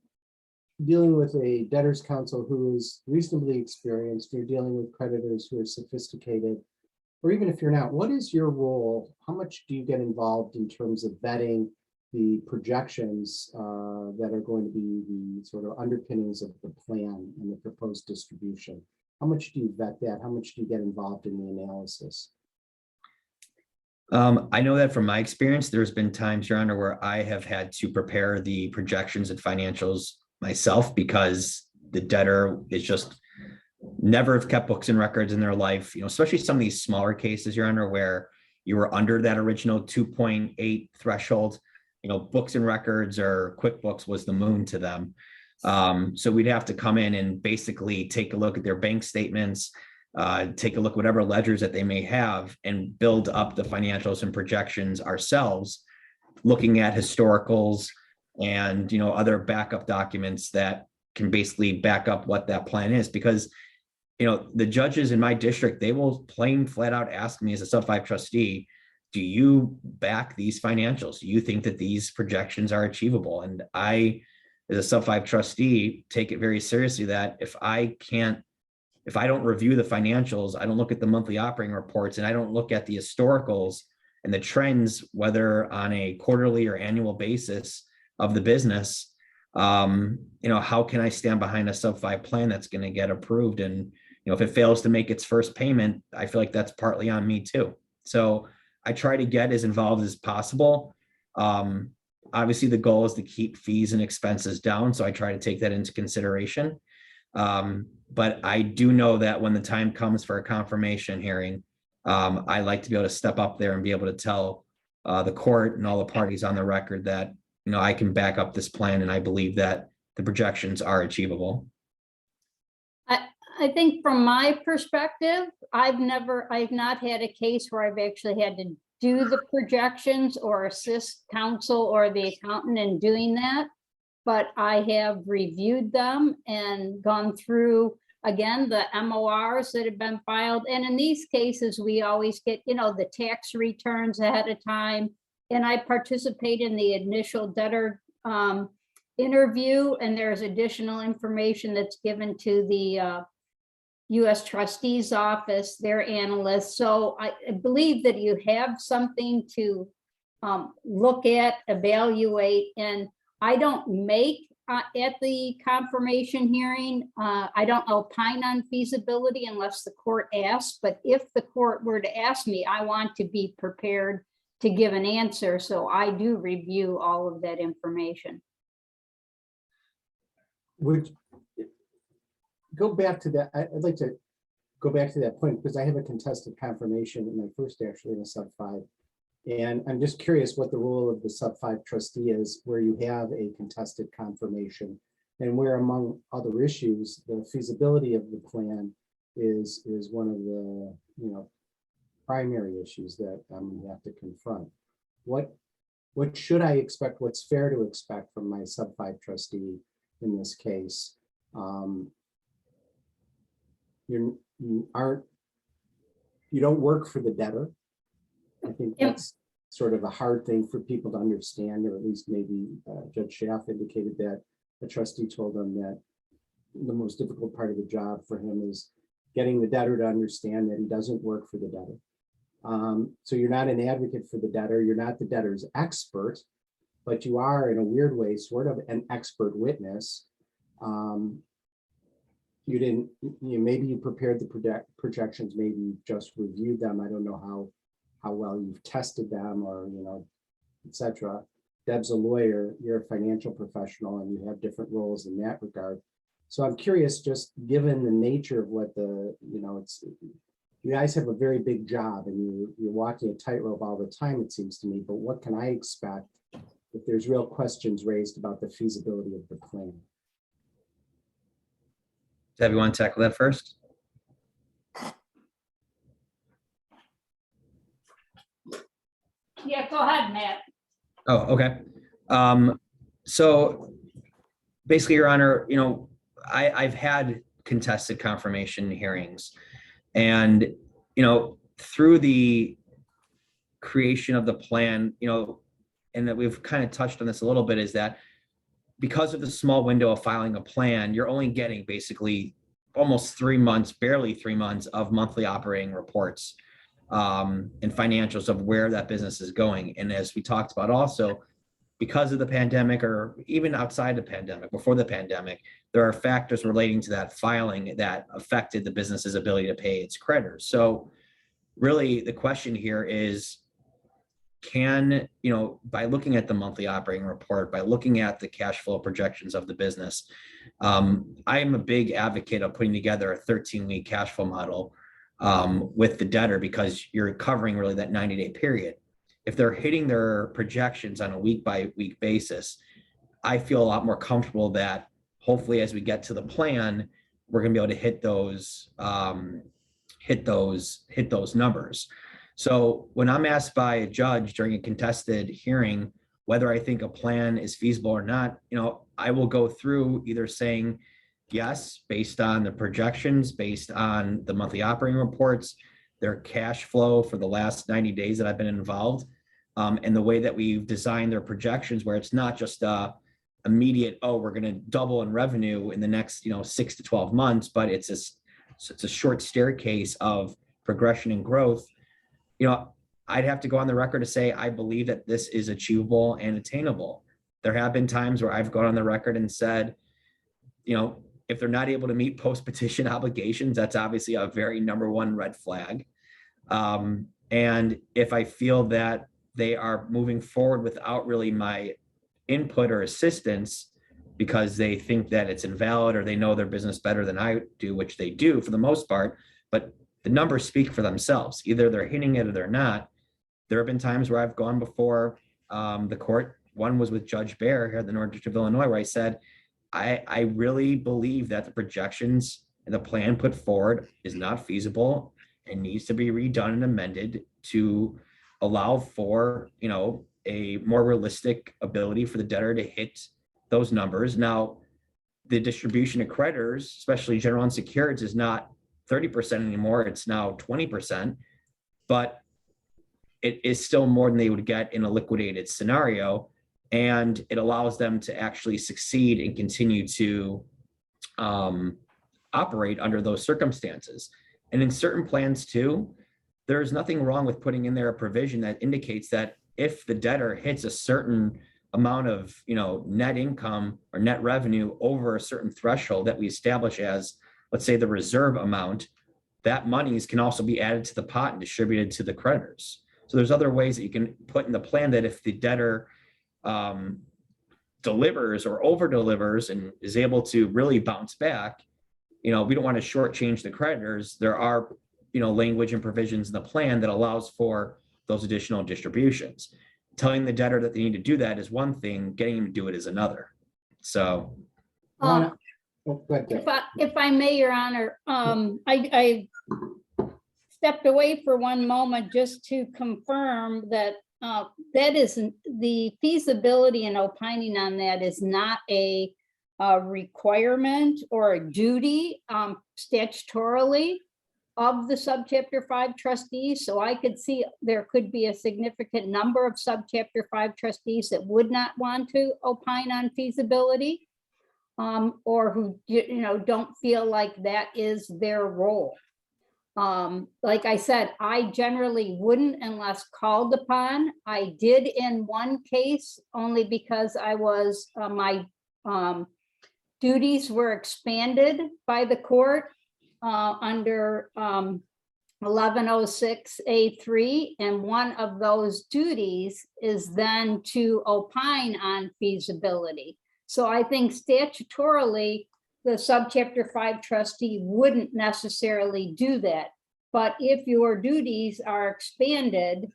dealing with a debtors counsel who is reasonably experienced, you're dealing with creditors who are sophisticated, or even if you're not, what is your role? How much do you get involved in terms of vetting the projections that are going to be the sort of underpinnings of the plan and the proposed distribution? How much do you vet that? How much do you get involved in the analysis? I know that from my experience, there's been times, Your Honor, where I have had to prepare the projections and financials myself because the debtor is just never have kept books and records in their life, especially some of these smaller cases, Your Honor, where you were under that original 2.8 threshold, books and records or QuickBooks was the moon to them. So we'd have to come in and basically take a look at their bank statements, take a look at whatever ledgers that they may have and build up the financials and projections ourselves, looking at historicals and, other backup documents that can basically back up what that plan is. Because, the judges in my district, they will plain flat out ask me as a sub 5 trustee, do you back these financials? Do you think that these projections are achievable? And I, as a sub 5 trustee, take it very seriously that if I don't review the financials, I don't look at the monthly operating reports, and I don't look at the historicals and the trends, whether on a quarterly or annual basis of the business, how can I stand behind a sub 5 plan that's going to get approved? And, if it fails to make its first payment, I feel like that's partly on me too. So I try to get as involved as possible. Obviously the goal is to keep fees and expenses down. So I try to take that into consideration. But I do know that when the time comes for a confirmation hearing, I like to be able to step up there and be able to tell the court and all the parties on the record that, I can back up this plan and I believe that the projections are achievable. I think from my perspective, I've not had a case where I've actually had to do the projections or assist counsel or the accountant in doing that. But I have reviewed them and gone through, again, the MORs that have been filed. And in these cases, we always get, the tax returns ahead of time. And I participate in the initial debtor interview, and there's additional information that's given to the U.S. Trustee's office, their analysts. So I believe that you have something to look at, evaluate, and I don't make at the confirmation hearing. I don't opine on feasibility unless the court asks, but if the court were to ask me, I want to be prepared to give an answer. So I do review all of that information. Would go back to that. I'd like to go back to that point because I have a contested confirmation in my first actually in a sub 5. And I'm just curious what the role of the sub 5 trustee is where you have a contested confirmation and where, among other issues, the feasibility of the plan is one of the primary issues that you have to confront. What should I expect? What's fair to expect from my sub 5 trustee in this case? You don't work for the debtor. I think that's sort of a hard thing for people to understand, or at least maybe Judge Schaff indicated that a trustee told him that the most difficult part of the job for him is getting the debtor to understand that he doesn't work for the debtor. So you're not an advocate for the debtor. You're not the debtor's expert, but you are in a weird way sort of an expert witness. Maybe you prepared the projections, maybe you just reviewed them. I don't know how well you've tested them or, etc. Deb's a lawyer, you're a financial professional, and you have different roles in that regard. So I'm curious, just given the nature of what you guys have a very big job and you're walking a tightrope all the time, it seems to me, but what can I expect if there's real questions raised about the feasibility of the plan? Deb, you want to tackle that first? Yeah, go ahead, Matt. Oh, okay. So basically, Your Honor, I've had contested confirmation hearings, and, through the creation of the plan, and that we've kind of touched on this a little bit, is that because of the small window of filing a plan, you're only getting basically almost 3 months, barely 3 months of monthly operating reports and financials of where that business is going. And as we talked about also, because of the pandemic, or even outside the pandemic, before the pandemic, there are factors relating to that filing that affected the business's ability to pay its creditors. So really the question here is, can, by looking at the monthly operating report, by looking at the cash flow projections of the business, I am a big advocate of putting together a 13-week cash flow model with the debtor, because you're covering really that 90-day period. If they're hitting their projections on a week-by-week basis, I feel a lot more comfortable that hopefully as we get to the plan, we're going to be able to hit those numbers. So when I'm asked by a judge during a contested hearing whether I think a plan is feasible or not, I will go through either saying yes, based on the projections, based on the monthly operating reports, their cash flow for the last 90 days that I've been involved, and the way that we've designed their projections, where it's not just immediate, oh, we're going to double in revenue in the next 6 to 12 months, but it's a short staircase of progression and growth. I'd have to go on the record to say I believe that this is achievable and attainable. There have been times where I've gone on the record and said, if they're not able to meet post-petition obligations, that's obviously a very #1 red flag. And if I feel that they are moving forward without really my input or assistance because they think that it's invalid or they know their business better than I do, which they do for the most part, but the numbers speak for themselves. Either they're hitting it or they're not. There have been times where I've gone before the court. One was with Judge Bear here at the Northern District of Illinois, where I said, I really believe that the projections and the plan put forward is not feasible and needs to be redone and amended to allow for, a more realistic ability for the debtor to hit those numbers. Now, the distribution of creditors, especially general unsecured, is not 30% anymore. It's now 20%, but it is still more than they would get in a liquidated scenario. And it allows them to actually succeed and continue to operate under those circumstances. And in certain plans too, there's nothing wrong with putting in there a provision that indicates that if the debtor hits a certain amount of net income or net revenue over a certain threshold that we establish as, let's say, the reserve amount, that monies can also be added to the pot and distributed to the creditors. So there's other ways that you can put in the plan that if the debtor delivers or over delivers and is able to really bounce back, we don't want to shortchange the creditors. There are language and provisions in the plan that allows for those additional distributions. Telling the debtor that they need to do that is one thing, getting them to do it is another. So Go ahead, Deb. if I may, Your Honor, I stepped away for one moment just to confirm that that isn't the feasibility, and opining on that is not a requirement or a duty statutorily of the Subchapter 5 trustees. So I could see there could be a significant number of Subchapter 5 trustees that would not want to opine on feasibility, or who don't feel like that is their role. Like I said, I generally wouldn't unless called upon. I did in one case only because I was my duties were expanded by the court under 1106A3, and one of those duties is then to opine on feasibility. So I think statutorily, the Subchapter 5 trustee wouldn't necessarily do that. But if your duties are expanded,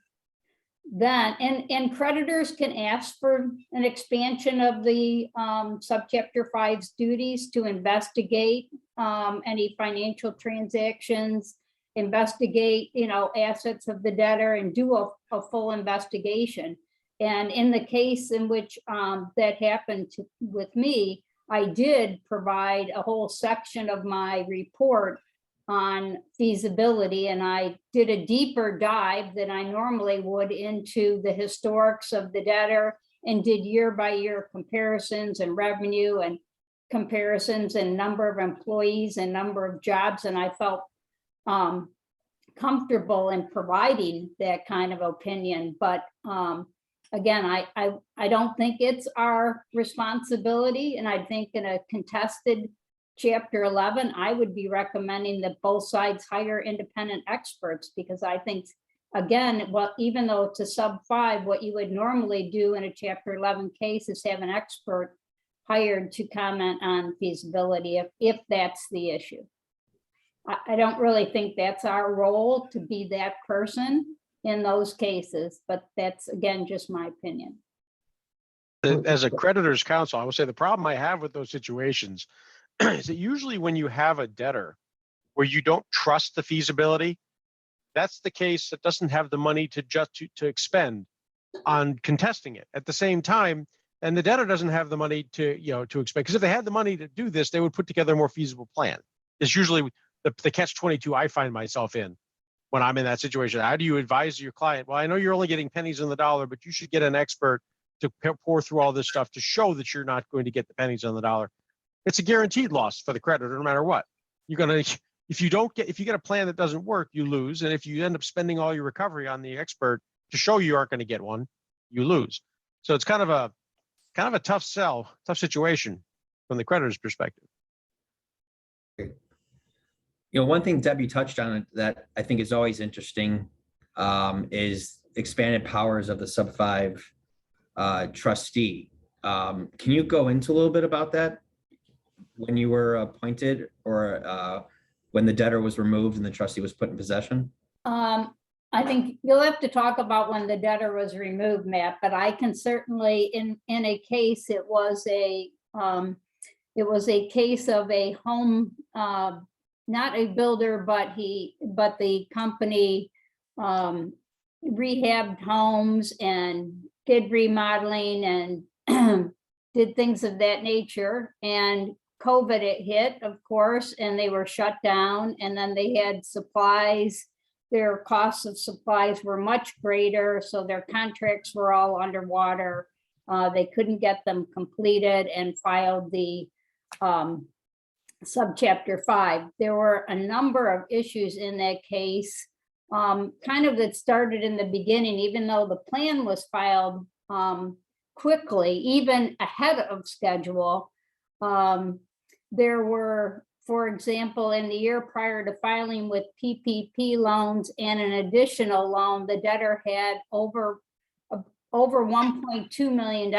then, and creditors can ask for an expansion of the Subchapter 5's duties to investigate any financial transactions, investigate, assets of the debtor, and do a full investigation. And in the case in which that happened with me, I did provide a whole section of my report on feasibility, and I did a deeper dive than I normally would into the historics of the debtor, and did year-by-year comparisons and revenue and comparisons and number of employees and number of jobs, and I felt comfortable in providing that kind of opinion. But again, I don't think it's our responsibility, and I think in a contested Chapter 11, I would be recommending that both sides hire independent experts, because I think again, well, even though it's a sub 5, what you would normally do in a Chapter 11 case is have an expert hired to comment on feasibility if that's the issue. I don't really think that's our role to be that person in those cases, but that's, again, just my opinion. As a creditor's counsel, I would say the problem I have with those situations is that usually when you have a debtor where you don't trust the feasibility, that's the case that doesn't have the money to expend on contesting it at the same time. And the debtor doesn't have the money to expend, because if they had the money to do this, they would put together a more feasible plan. It's usually the catch-22 I find myself in when I'm in that situation. How do you advise your client? Well, I know you're only getting pennies on the dollar, but you should get an expert to pour through all this stuff to show that you're not going to get the pennies on the dollar. It's a guaranteed loss for the creditor, no matter what. You're gonna, if you get a plan that doesn't work, you lose. And if you end up spending all your recovery on the expert to show you aren't going to get one, you lose. So it's kind of a tough sell, tough situation from the creditor's perspective. One thing Debbie touched on that I think is always interesting is expanded powers of the sub 5 trustee. Can you go into a little bit about that when you were appointed, or when the debtor was removed and the trustee was put in possession? I think you'll have to talk about when the debtor was removed, Matt, but I can certainly, in a case, it was a case of a home, not a builder, but the company rehabbed homes and did remodeling and did things of that nature. And COVID it hit, of course, and they were shut down, and then they had supplies. Their costs of supplies were much greater, so their contracts were all underwater. They couldn't get them completed and filed the Subchapter 5. There were a number of issues in that case, kind of that started in the beginning, even though the plan was filed quickly, even ahead of schedule. There were, for example, in the year prior to filing with PPP loans and an additional loan, the debtor had over $1.2 million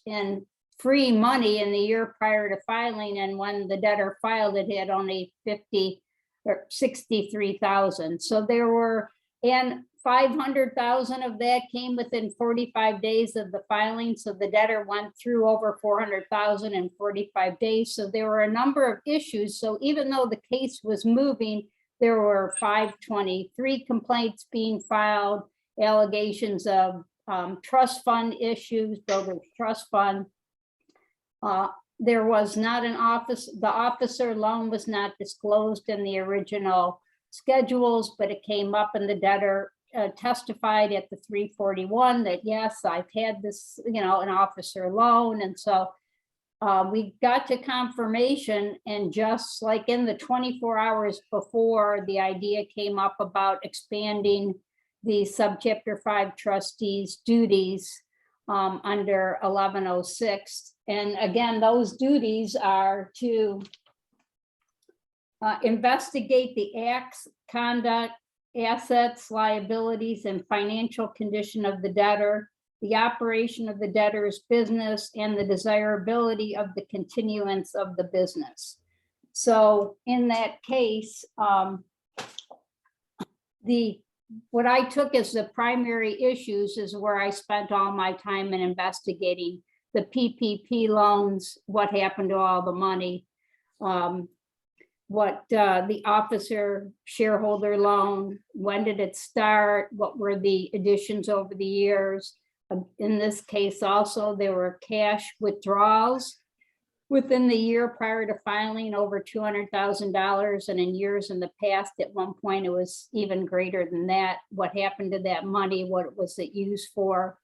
in free money in the year prior to filing. And when the debtor filed, it had only $63,000. So there were, and 500,000 of that came within 45 days of the filing. So the debtor went through over 400,000 in 45 days. So there were a number of issues. So even though the case was moving, there were 523 complaints being filed, allegations of trust fund issues, builder's trust fund. There was not an office, the officer loan was not disclosed in the original schedules, but it came up and the debtor testified at the 341 that, yes, I've had this, an officer loan. And so we got to confirmation, and just like in the 24 hours before, the idea came up about expanding the Subchapter 5 trustees' duties under 1106. And again, those duties are to investigate the acts, conduct, assets, liabilities, and financial condition of the debtor, the operation of the debtor's business, and the desirability of the continuance of the business. So in that case, what I took as the primary issues is where I spent all my time in investigating the PPP loans, what happened to all the money, what the officer shareholder loan, when did it start, what were the additions over the years. In this case also, there were cash withdrawals within the year prior to filing, over $200,000, and in years in the past, at one point, it was even greater than that. What happened to that money? What was it used for?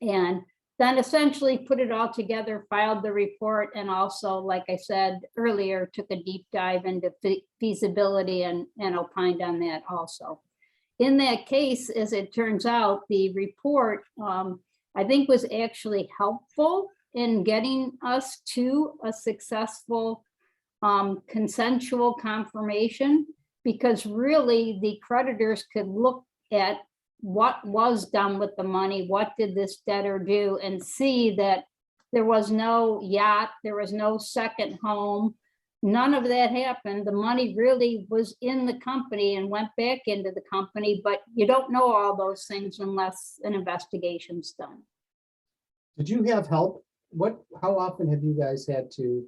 And then essentially put it all together, filed the report, and also, like I said earlier, took a deep dive into feasibility and opined on that also. In that case, as it turns out, the report, I think, was actually helpful in getting us to a successful consensual confirmation, because really the creditors could look at what was done with the money, what did this debtor do, and see that there was no yacht, there was no second home. None of that happened. The money really was in the company and went back into the company, but you don't know all those things unless an investigation's done. Did you have help? How often have you guys had to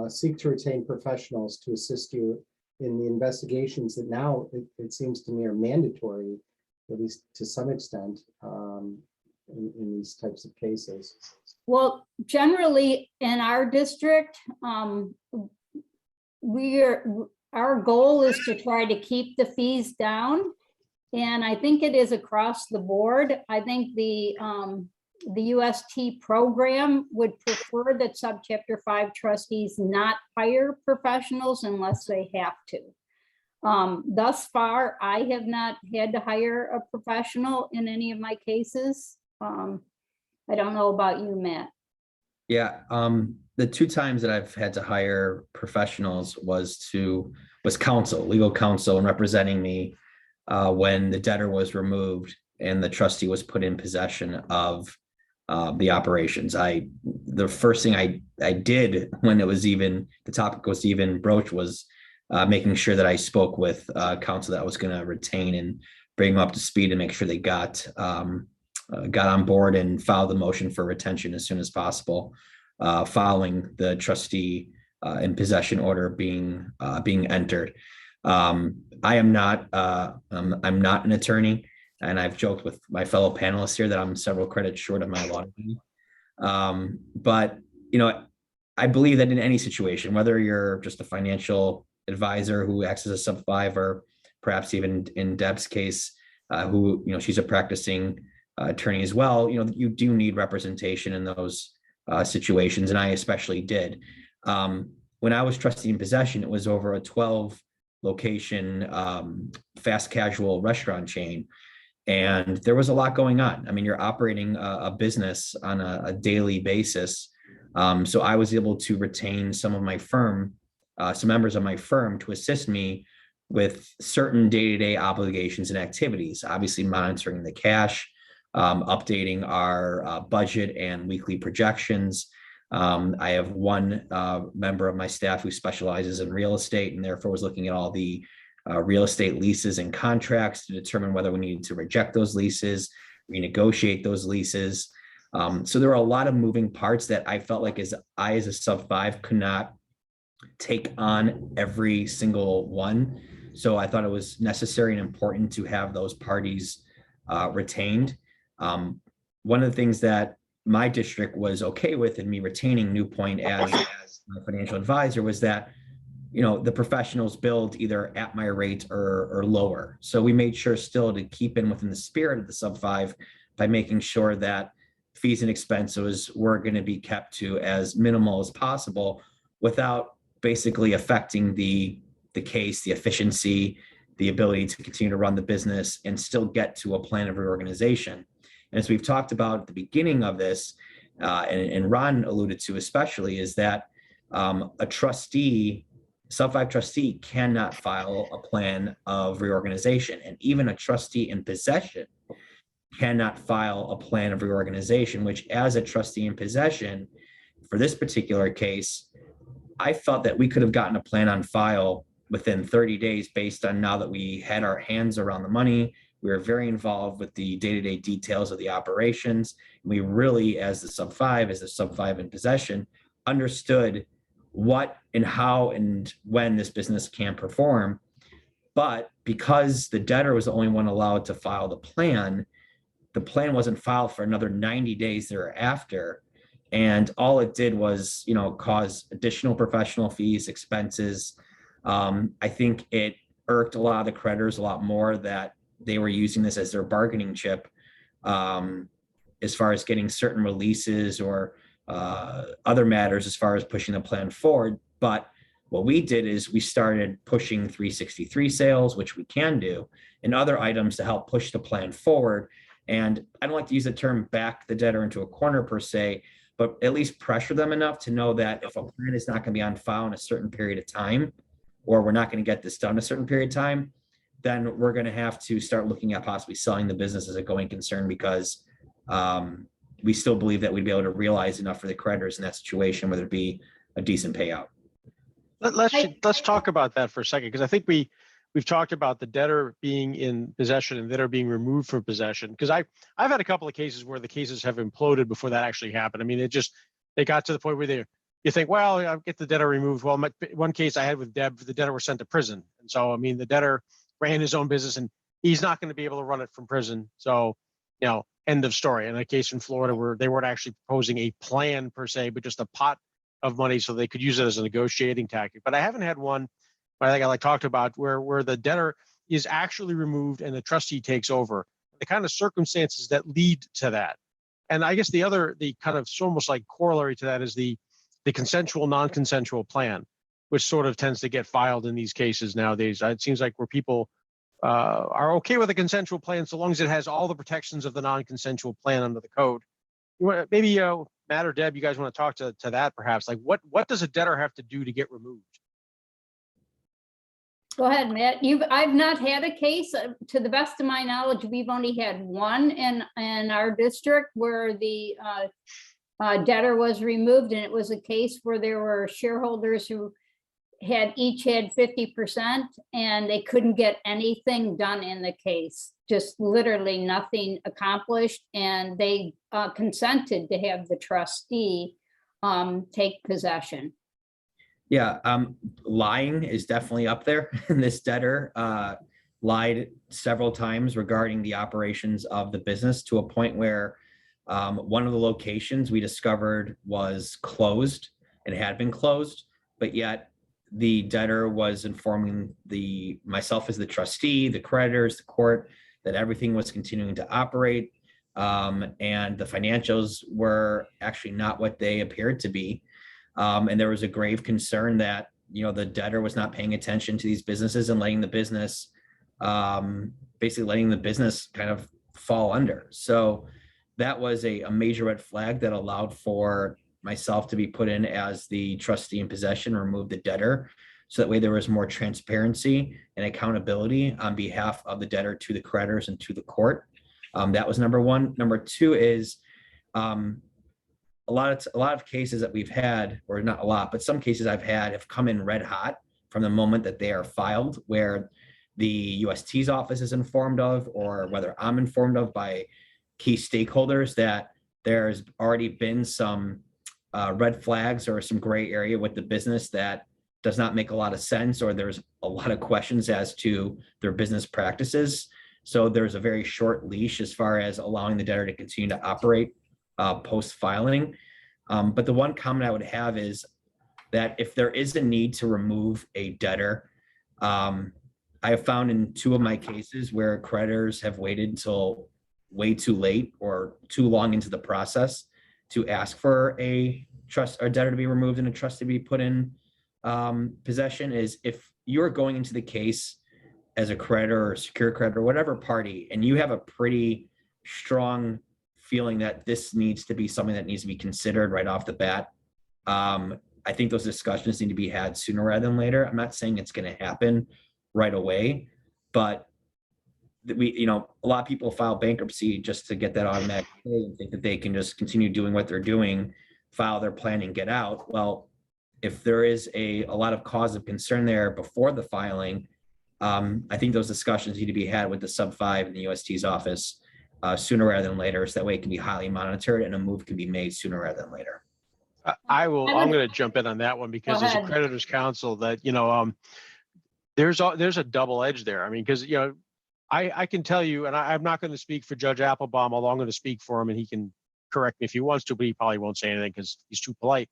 seek to retain professionals to assist you in the investigations that now it seems to me are mandatory, at least to some extent, in these types of cases? Well, generally in our district, our goal is to try to keep the fees down. And I think it is across the board. I think the UST program would prefer that Subchapter 5 trustees not hire professionals unless they have to. Thus far, I have not had to hire a professional in any of my cases. I don't know about you, Matt. Yeah, the 2 times that I've had to hire professionals was counsel, legal counsel, and representing me when the debtor was removed and the trustee was put in possession of the operations. The first thing I did when the topic was even broached was making sure that I spoke with counsel that was going to retain and bring them up to speed and make sure they got on board and filed the motion for retention as soon as possible, following the trustee in possession order being entered. I'm not an attorney, and I've joked with my fellow panelists here that I'm several credits short of my law degree. But I believe that in any situation, whether you're just a financial advisor who acts as a sub 5, or perhaps even in Deb's case, who she's a practicing attorney as well, you do need representation in those situations, and I especially did. When I was trustee in possession, it was over a 12 location fast casual restaurant chain, and there was a lot going on. I mean, you're operating a business on a daily basis, so I was able to retain some of my firm, some members of my firm, to assist me with certain day-to-day obligations and activities, obviously monitoring the cash, updating our budget and weekly projections. I have one member of my staff who specializes in real estate and therefore was looking at all the real estate leases and contracts to determine whether we needed to reject those leases, renegotiate those leases. So there were a lot of moving parts that I felt like as a sub 5 could not take on every single one. So I thought it was necessary and important to have those parties retained. One of the things that my district was okay with in me retaining Newpoint as my financial advisor was that, the professionals billed either at my rate or lower. So we made sure still to keep in within the spirit of the sub 5 by making sure that fees and expenses were going to be kept to as minimal as possible without basically affecting the case, the efficiency, the ability to continue to run the business and still get to a plan of reorganization. And as we've talked about at the beginning of this, and Ron alluded to especially, is that a trustee, sub 5 trustee, cannot file a plan of reorganization. And even a trustee in possession cannot file a plan of reorganization, which as a trustee in possession, for this particular case, I felt that we could have gotten a plan on file within 30 days based on now that we had our hands around the money. We were very involved with the day-to-day details of the operations. We really, as the sub 5 in possession, understood what and how and when this business can perform. But because the debtor was the only one allowed to file the plan wasn't filed for another 90 days thereafter. And all it did was, cause additional professional fees, expenses. I think it irked a lot of the creditors a lot more that they were using this as their bargaining chip, as far as getting certain releases or other matters as far as pushing the plan forward. But what we did is we started pushing 363 sales, which we can do, and other items to help push the plan forward. And I don't like to use the term back the debtor into a corner per se, but at least pressure them enough to know that if a plan is not going to be on file in a certain period of time, or we're not going to get this done a certain period of time, then we're going to have to start looking at possibly selling the business as a going concern, because we still believe that we'd be able to realize enough for the creditors in that situation, whether it be a decent payout. Let's talk about that for a second, because I think we've talked about the debtor being in possession and debtor being removed from possession. Because I've had a couple of cases where the cases have imploded before that actually happened. I mean, they got to the point where you think, well, I'll get the debtor removed. Well, one case I had with Deb, the debtor was sent to prison. And so, I mean, the debtor ran his own business and he's not going to be able to run it from prison. So, end of story. In a case in Florida where they weren't actually proposing a plan per se, but just a pot of money so they could use it as a negotiating tactic. But I haven't had one, I think I talked about, where the debtor is actually removed and the trustee takes over. The kind of circumstances that lead to that. And I guess the kind of almost like corollary to that is the consensual, non-consensual plan, which sort of tends to get filed in these cases nowadays. It seems like where people are okay with a consensual plan so long as it has all the protections of the non-consensual plan under the code. Maybe Matt or Deb, you guys want to talk to that perhaps? Like what does a debtor have to do to get removed? Go ahead, Matt. I've not had a case, to the best of my knowledge, we've only had one in our district where the debtor was removed, and it was a case where there were shareholders who each had 50% and they couldn't get anything done in the case, just literally nothing accomplished. And they consented to have the trustee take possession. Yeah, lying is definitely up there. This debtor lied several times regarding the operations of the business, to a point where one of the locations we discovered was closed and had been closed, but yet the debtor was informing myself as the trustee, the creditors, the court, that everything was continuing to operate, and the financials were actually not what they appeared to be. And there was a grave concern that, the debtor was not paying attention to these businesses and letting the business, basically letting the business kind of fall under. So that was a major red flag that allowed for myself to be put in as the trustee in possession, remove the debtor. So that way there was more transparency and accountability on behalf of the debtor to the creditors and to the court. That was number one. Number two is, a lot of cases that we've had, or not a lot, but some cases I've had have come in red hot from the moment that they are filed, where the UST's office is informed of, or whether I'm informed of by key stakeholders, that there's already been some red flags or some gray area with the business that does not make a lot of sense, or there's a lot of questions as to their business practices. So there's a very short leash as far as allowing the debtor to continue to operate post-filing. But the one comment I would have is that if there is a need to remove a debtor, I have found in two of my cases where creditors have waited until way too late or too long into the process to ask for a debtor to be removed and a trust to be put in possession, is if you're going into the case as a creditor or secure creditor, whatever party, and you have a pretty strong feeling that this needs to be something that needs to be considered right off the bat, I think those discussions need to be had sooner rather than later. I'm not saying it's going to happen right away, but a lot of people file bankruptcy just to get that automatic pay and think that they can just continue doing what they're doing, file their plan and get out. Well, if there is a lot of cause of concern there before the filing, I think those discussions need to be had with the Sub 5 in the UST's office sooner rather than later, so that way it can be highly monitored and a move can be made sooner rather than later. I'm going to jump in on that one, because as a creditors counsel, that there's a double edge there. I mean, because I can tell you, and I'm not going to speak for Judge Applebaum, although I'm going to speak for him, and he can correct me if he wants to, but he probably won't say anything because he's too polite.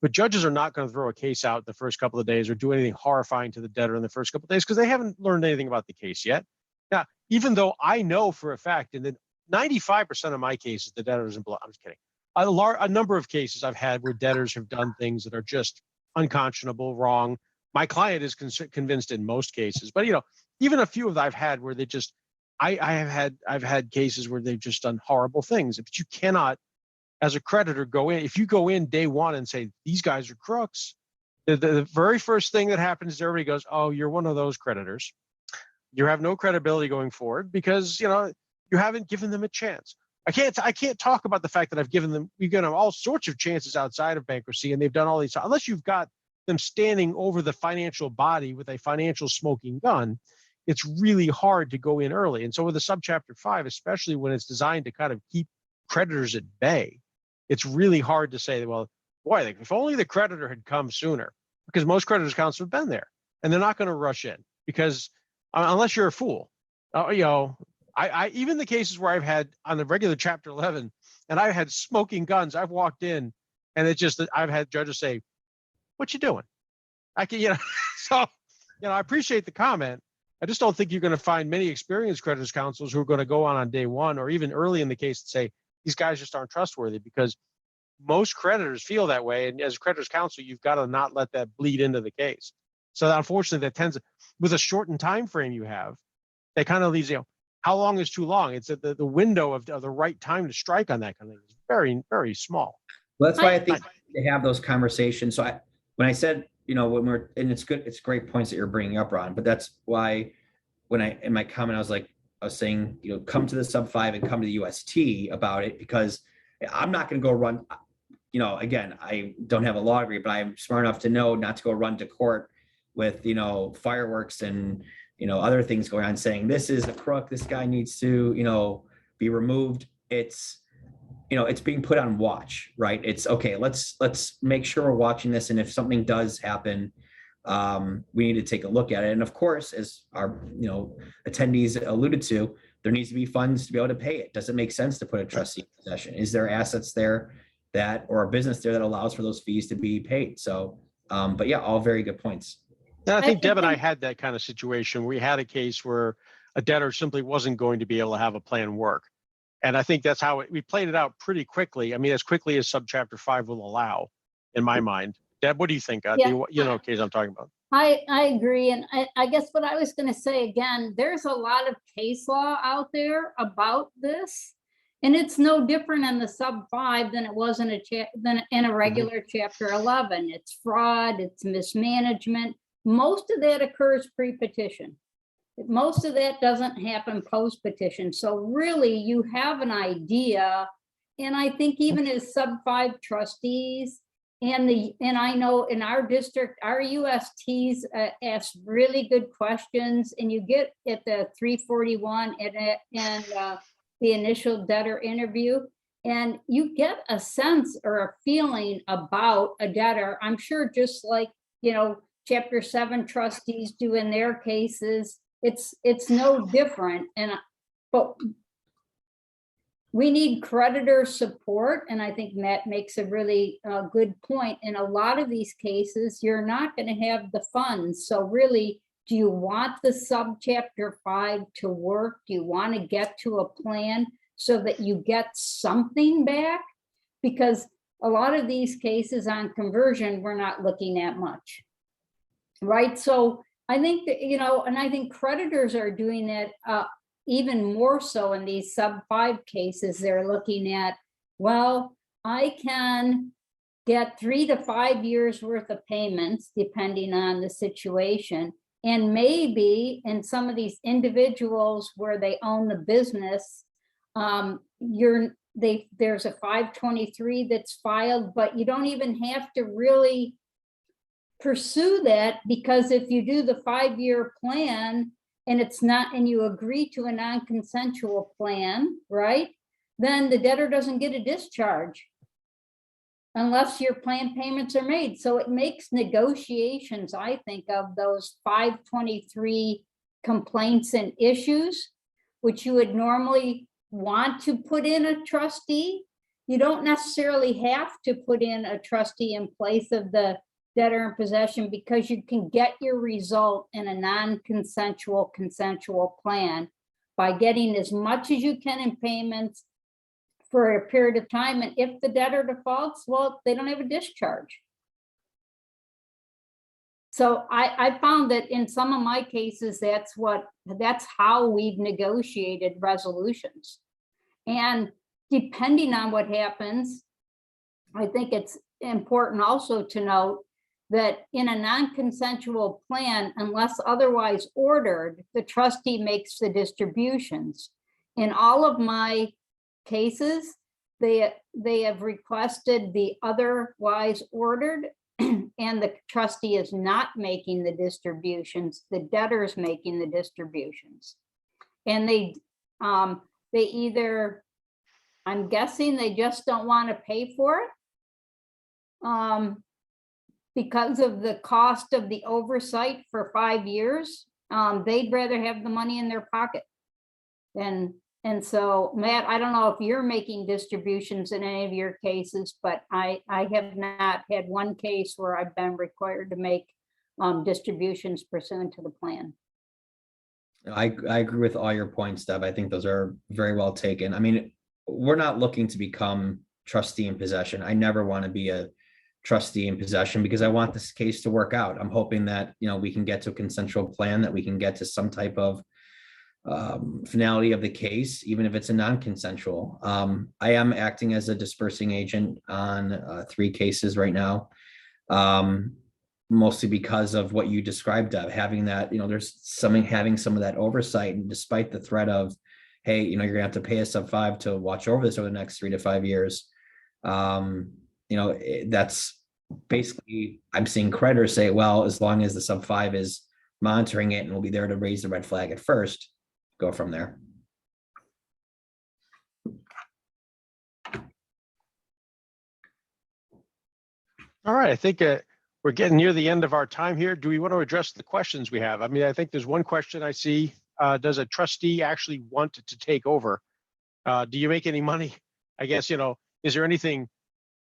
But judges are not going to throw a case out the first couple of days or do anything horrifying to the debtor in the first couple of days, because they haven't learned anything about the case yet. Now, even though I know for a fact, and then 95% of my cases, the debtors in blood, I'm just kidding. A number of cases I've had where debtors have done things that are just unconscionable, wrong. My client is convinced in most cases, but even a few of that I've had where they just, I've had cases where they've just done horrible things. But you cannot, as a creditor, go in. If you go in day one and say these guys are crooks, the very first thing that happens is everybody goes, "Oh, you're one of those creditors." you have no credibility going forward because, you haven't given them a chance. I can't talk about the fact that we've given them all sorts of chances outside of bankruptcy, and they've done all these, unless you've got them standing over the financial body with a financial smoking gun, it's really hard to go in early. And so with the Subchapter 5, especially when it's designed to kind of keep creditors at bay, it's really hard to say, well, boy, if only the creditor had come sooner, because most creditors counsel have been there and they're not going to rush in because unless you're a fool, I even the cases where I've had on the regular Chapter 11 and I've had smoking guns, I've walked in and I've had judges say, what you doing? I can, so, I appreciate the comment. I just don't think you're going to find many experienced creditors counsels who are going to go on day one or even early in the case and say, these guys just aren't trustworthy, because most creditors feel that way. And as creditors counsel, you've got to not let that bleed into the case. So unfortunately, that tends, with a shortened time frame you have, that kind of leaves, how long is too long? It's the window of the right time to strike on that kind of thing is very, very small. Well, that's why I think to have those conversations. So when I said, when and it's good, it's great points that you're bringing up, Ron, but that's why in my comment, I was saying, come to the Sub 5 and come to the UST about it, because I'm not going to go run, again, I don't have a law degree, but I'm smart enough to know not to go run to court with, fireworks and, other things going on saying this is a crook, this guy needs to, be removed. It's being put on watch, right? It's okay. Let's make sure we're watching this. And if something does happen, we need to take a look at it. And of course, as our, attendees alluded to, there needs to be funds to be able to pay it. Does it make sense to put a trustee in possession? Is there assets there or a business there that allows for those fees to be paid? So, but yeah, all very good points. And I think Deb and I had that kind of situation. We had a case where a debtor simply wasn't going to be able to have a plan work. And I think that's how we played it out pretty quickly. I mean, as quickly as Subchapter 5 will allow, in my mind. Deb, what do you think? Case I'm talking about. I agree. And I guess what I was going to say again, there's a lot of case law out there about this. And it's no different in the Sub 5 than it was in a regular Chapter 11. It's fraud, it's mismanagement. Most of that occurs pre-petition. Most of that doesn't happen post-petition. So really you have an idea. And I think even as Sub 5 trustees, and I know in our district, our USTs ask really good questions, and you get at the 341 and the initial debtor interview, and you get a sense or a feeling about a debtor. I'm sure just like, Chapter 7 trustees do in their cases, it's no different. But we need creditor support. And I think Matt makes a really good point. In a lot of these cases, you're not going to have the funds. So really, do you want the Subchapter 5 to work? Do you want to get to a plan so that you get something back? Because a lot of these cases on conversion, we're not looking at much. Right. So I think that, and I think creditors are doing that even more so in these Sub 5 cases. They're looking at, well, I can get 3 to 5 years worth of payments, depending on the situation. And maybe in some of these individuals where they own the business, there's a 523 that's filed, but you don't even have to really pursue that, because if you do the 5-year plan and you agree to a non-consensual plan, right, then the debtor doesn't get a discharge unless your plan payments are made. So it makes negotiations, I think, of those 523 complaints and issues, which you would normally want to put in a trustee. You don't necessarily have to put in a trustee in place of the debtor in possession, because you can get your result in a non-consensual consensual plan by getting as much as you can in payments for a period of time. And if the debtor defaults, well, they don't have a discharge. So I found that in some of my cases, that's how we've negotiated resolutions. And depending on what happens, I think it's important also to note that in a non-consensual plan, unless otherwise ordered, the trustee makes the distributions. In all of my cases, they have requested the otherwise ordered, and the trustee is not making the distributions, the debtor is making the distributions. And they either, I'm guessing they just don't want to pay for it because of the cost of the oversight for 5 years. They'd rather have the money in their pocket. And so, Matt, I don't know if you're making distributions in any of your cases, but I have not had one case where I've been required to make distributions pursuant to the plan. I agree with all your points, Deb. I think those are very well taken. I mean, we're not looking to become trustee in possession. I never want to be a trustee in possession because I want this case to work out. I'm hoping that, we can get to a consensual plan, that we can get to some type of finality of the case, even if it's a non-consensual. I am acting as a dispersing agent on 3 cases right now, mostly because of what you described, of having that, there's having some of that oversight, and despite the threat of, hey, you're gonna have to pay a sub 5 to watch over this over the next 3 to 5 years. That's basically, I'm seeing creditors say, well, as long as the sub 5 is monitoring it and will be there to raise the red flag at first, go from there. All right, I think we're getting near the end of our time here. Do we want to address the questions we have? I mean, I think there's one question I see. Does a trustee actually want to take over? Do you make any money? I guess, is there anything,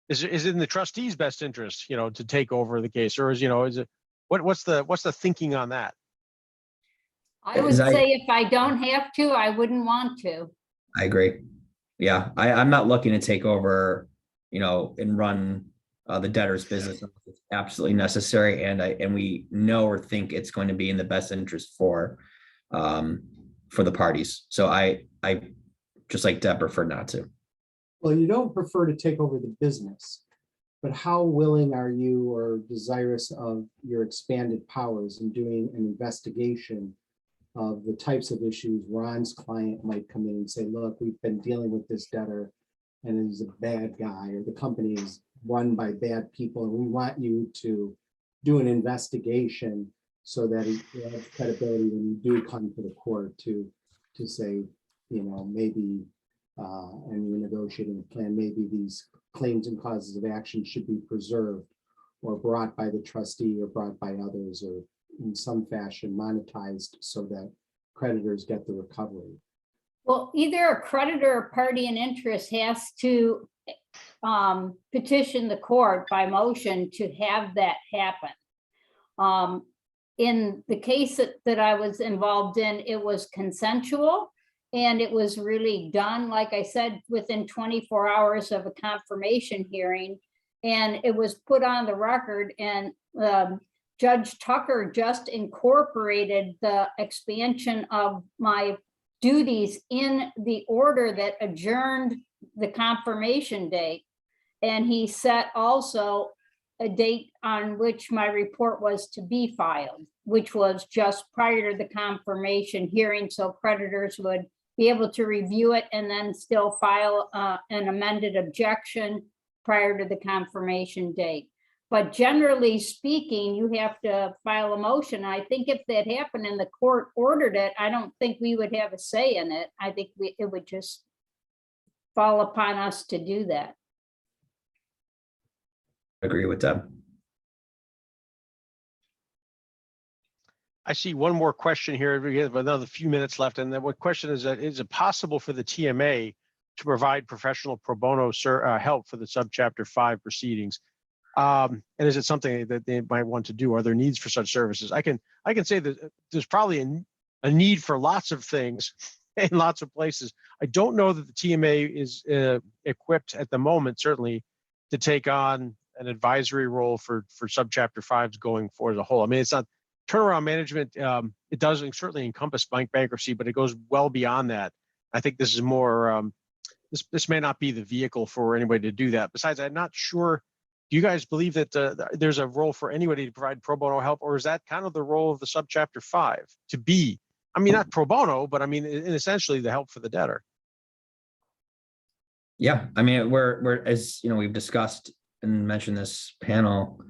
is it in the trustee's best interest, to take over the case? Or is it, what's the thinking on that? I would say if I don't have to, I wouldn't want to. I agree. Yeah, I'm not looking to take over, and run the debtor's business unless it's absolutely necessary, and we know or think it's going to be in the best interest for the parties. So I just like Deborah prefer not to. Well, you don't prefer to take over the business, but how willing are you or desirous of your expanded powers in doing an investigation of the types of issues Ron's client might come in and say, look, we've been dealing with this debtor and he's a bad guy, or the company is run by bad people, and we want you to do an investigation so that he has credibility when you do come to the court to say, maybe and you're negotiating a plan, maybe these claims and causes of action should be preserved or brought by the trustee or brought by others, or in some fashion monetized so that creditors get the recovery. Well, either a creditor or party in interest has to petition the court by motion to have that happen. In the case that I was involved in, it was consensual, and it was really done, like I said, within 24 hours of a confirmation hearing, and it was put on the record, and Judge Tucker just incorporated the expansion of my duties in the order that adjourned the confirmation date. And he set also a date on which my report was to be filed, which was just prior to the confirmation hearing, so creditors would be able to review it and then still file an amended objection prior to the confirmation date. But generally speaking, you have to file a motion. I think if that happened and the court ordered it, I don't think we would have a say in it. I think it would just fall upon us to do that. Agree with Deb. I see one more question here. We have another few minutes left. And then what question is it possible for the TMA to provide professional pro bono help for the Subchapter V proceedings? And is it something that they might want to do? Are there needs for such services? I can say that there's probably a need for lots of things in lots of places. I don't know that the TMA is equipped at the moment, certainly, to take on an advisory role for Subchapter V's going forward as a whole. I mean, it's not turnaround management. It does certainly encompass bankruptcy, but it goes well beyond that. I think this is more, this may not be the vehicle for anybody to do that. Besides, I'm not sure do you guys believe that there's a role for anybody to provide pro bono help, or is that kind of the role of the Subchapter 5 to be? I mean, not pro bono, but I mean, in essentially the help for the debtor. Yeah, I mean, we're as you know, we've discussed and mentioned this panel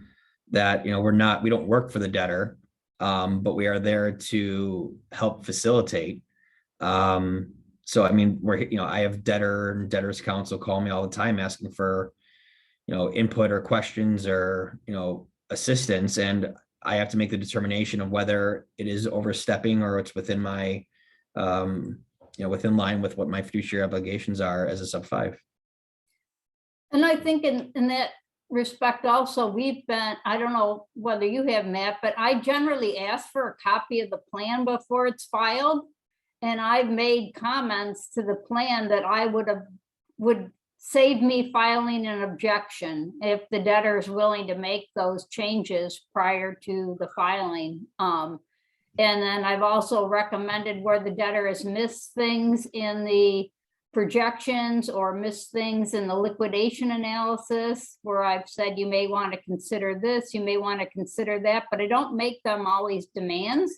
that we don't work for the debtor, but we are there to help facilitate. So I mean, I have debtor and debtors counsel call me all the time asking for input or questions or assistance, and I have to make the determination of whether it is overstepping or it's within my within line with what my fiduciary obligations are as a sub 5. And I think in that respect also, we've been, I don't know whether you have, Matt, but I generally ask for a copy of the plan before it's filed. And I've made comments to the plan that I would save me filing an objection if the debtor is willing to make those changes prior to the filing. And then I've also recommended where the debtor has missed things in the projections or missed things in the liquidation analysis, where I've said you may want to consider this, you may want to consider that, but I don't make them always demands.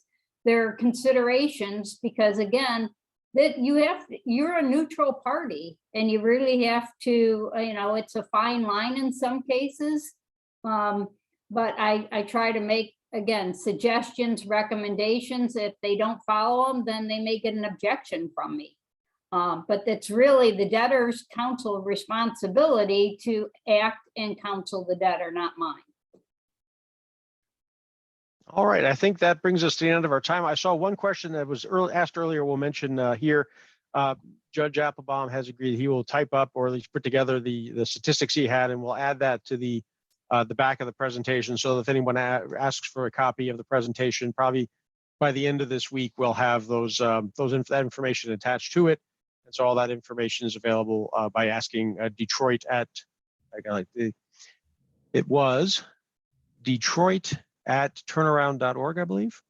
They're considerations, because again, that you're a neutral party and you really have to, it's a fine line in some cases. But I try to make, again, suggestions, recommendations. If they don't follow them, then they may get an objection from me. But it's really the debtor's counsel responsibility to act and counsel the debtor, not mine. All right, I think that brings us to the end of our time. I saw one question that was asked earlier. We'll mention here. Judge Applebaum has agreed he will type up or at least put together the statistics he had, and we'll add that to the back of the presentation, so that if anyone asks for a copy of the presentation, probably by the end of this week, we'll have that information attached to it. And so all that information is available by asking Detroit at, it was Detroit at turnaround.org, I believe.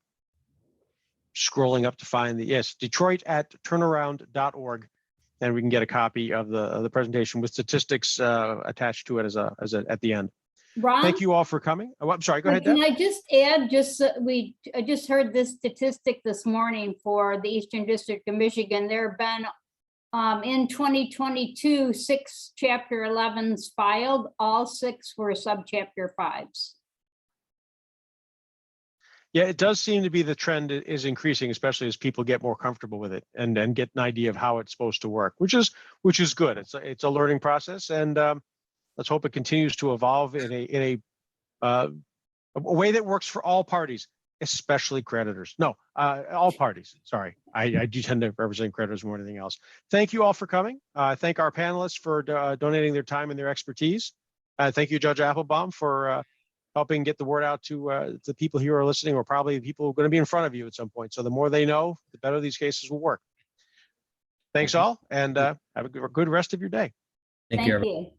Scrolling up to find yes, Detroit at turnaround.org, and we can get a copy of the presentation with statistics attached to it as at the end. Ron? Thank you all for coming. Oh, I'm sorry, go ahead, Deb. Can I just add, I just heard this statistic this morning for the Eastern District of Michigan. There have been in 2022, 6 Chapter 11s filed. All 6 were Subchapter 5s. Yeah, it does seem to be the trend is increasing, especially as people get more comfortable with it and get an idea of how it's supposed to work, which is good. It's a learning process, and let's hope it continues to evolve in a way that works for all parties, especially creditors. No, all parties. Sorry, I do tend to represent creditors more than anything else. Thank you all for coming. Thank our panelists for donating their time and their expertise. Thank you, Judge Applebaum, for helping get the word out to the people here who are listening, or probably the people who are going to be in front of you at some point. So the more they know, the better these cases will work. Thanks all, and have a good rest of your day. Thank you. Thank you.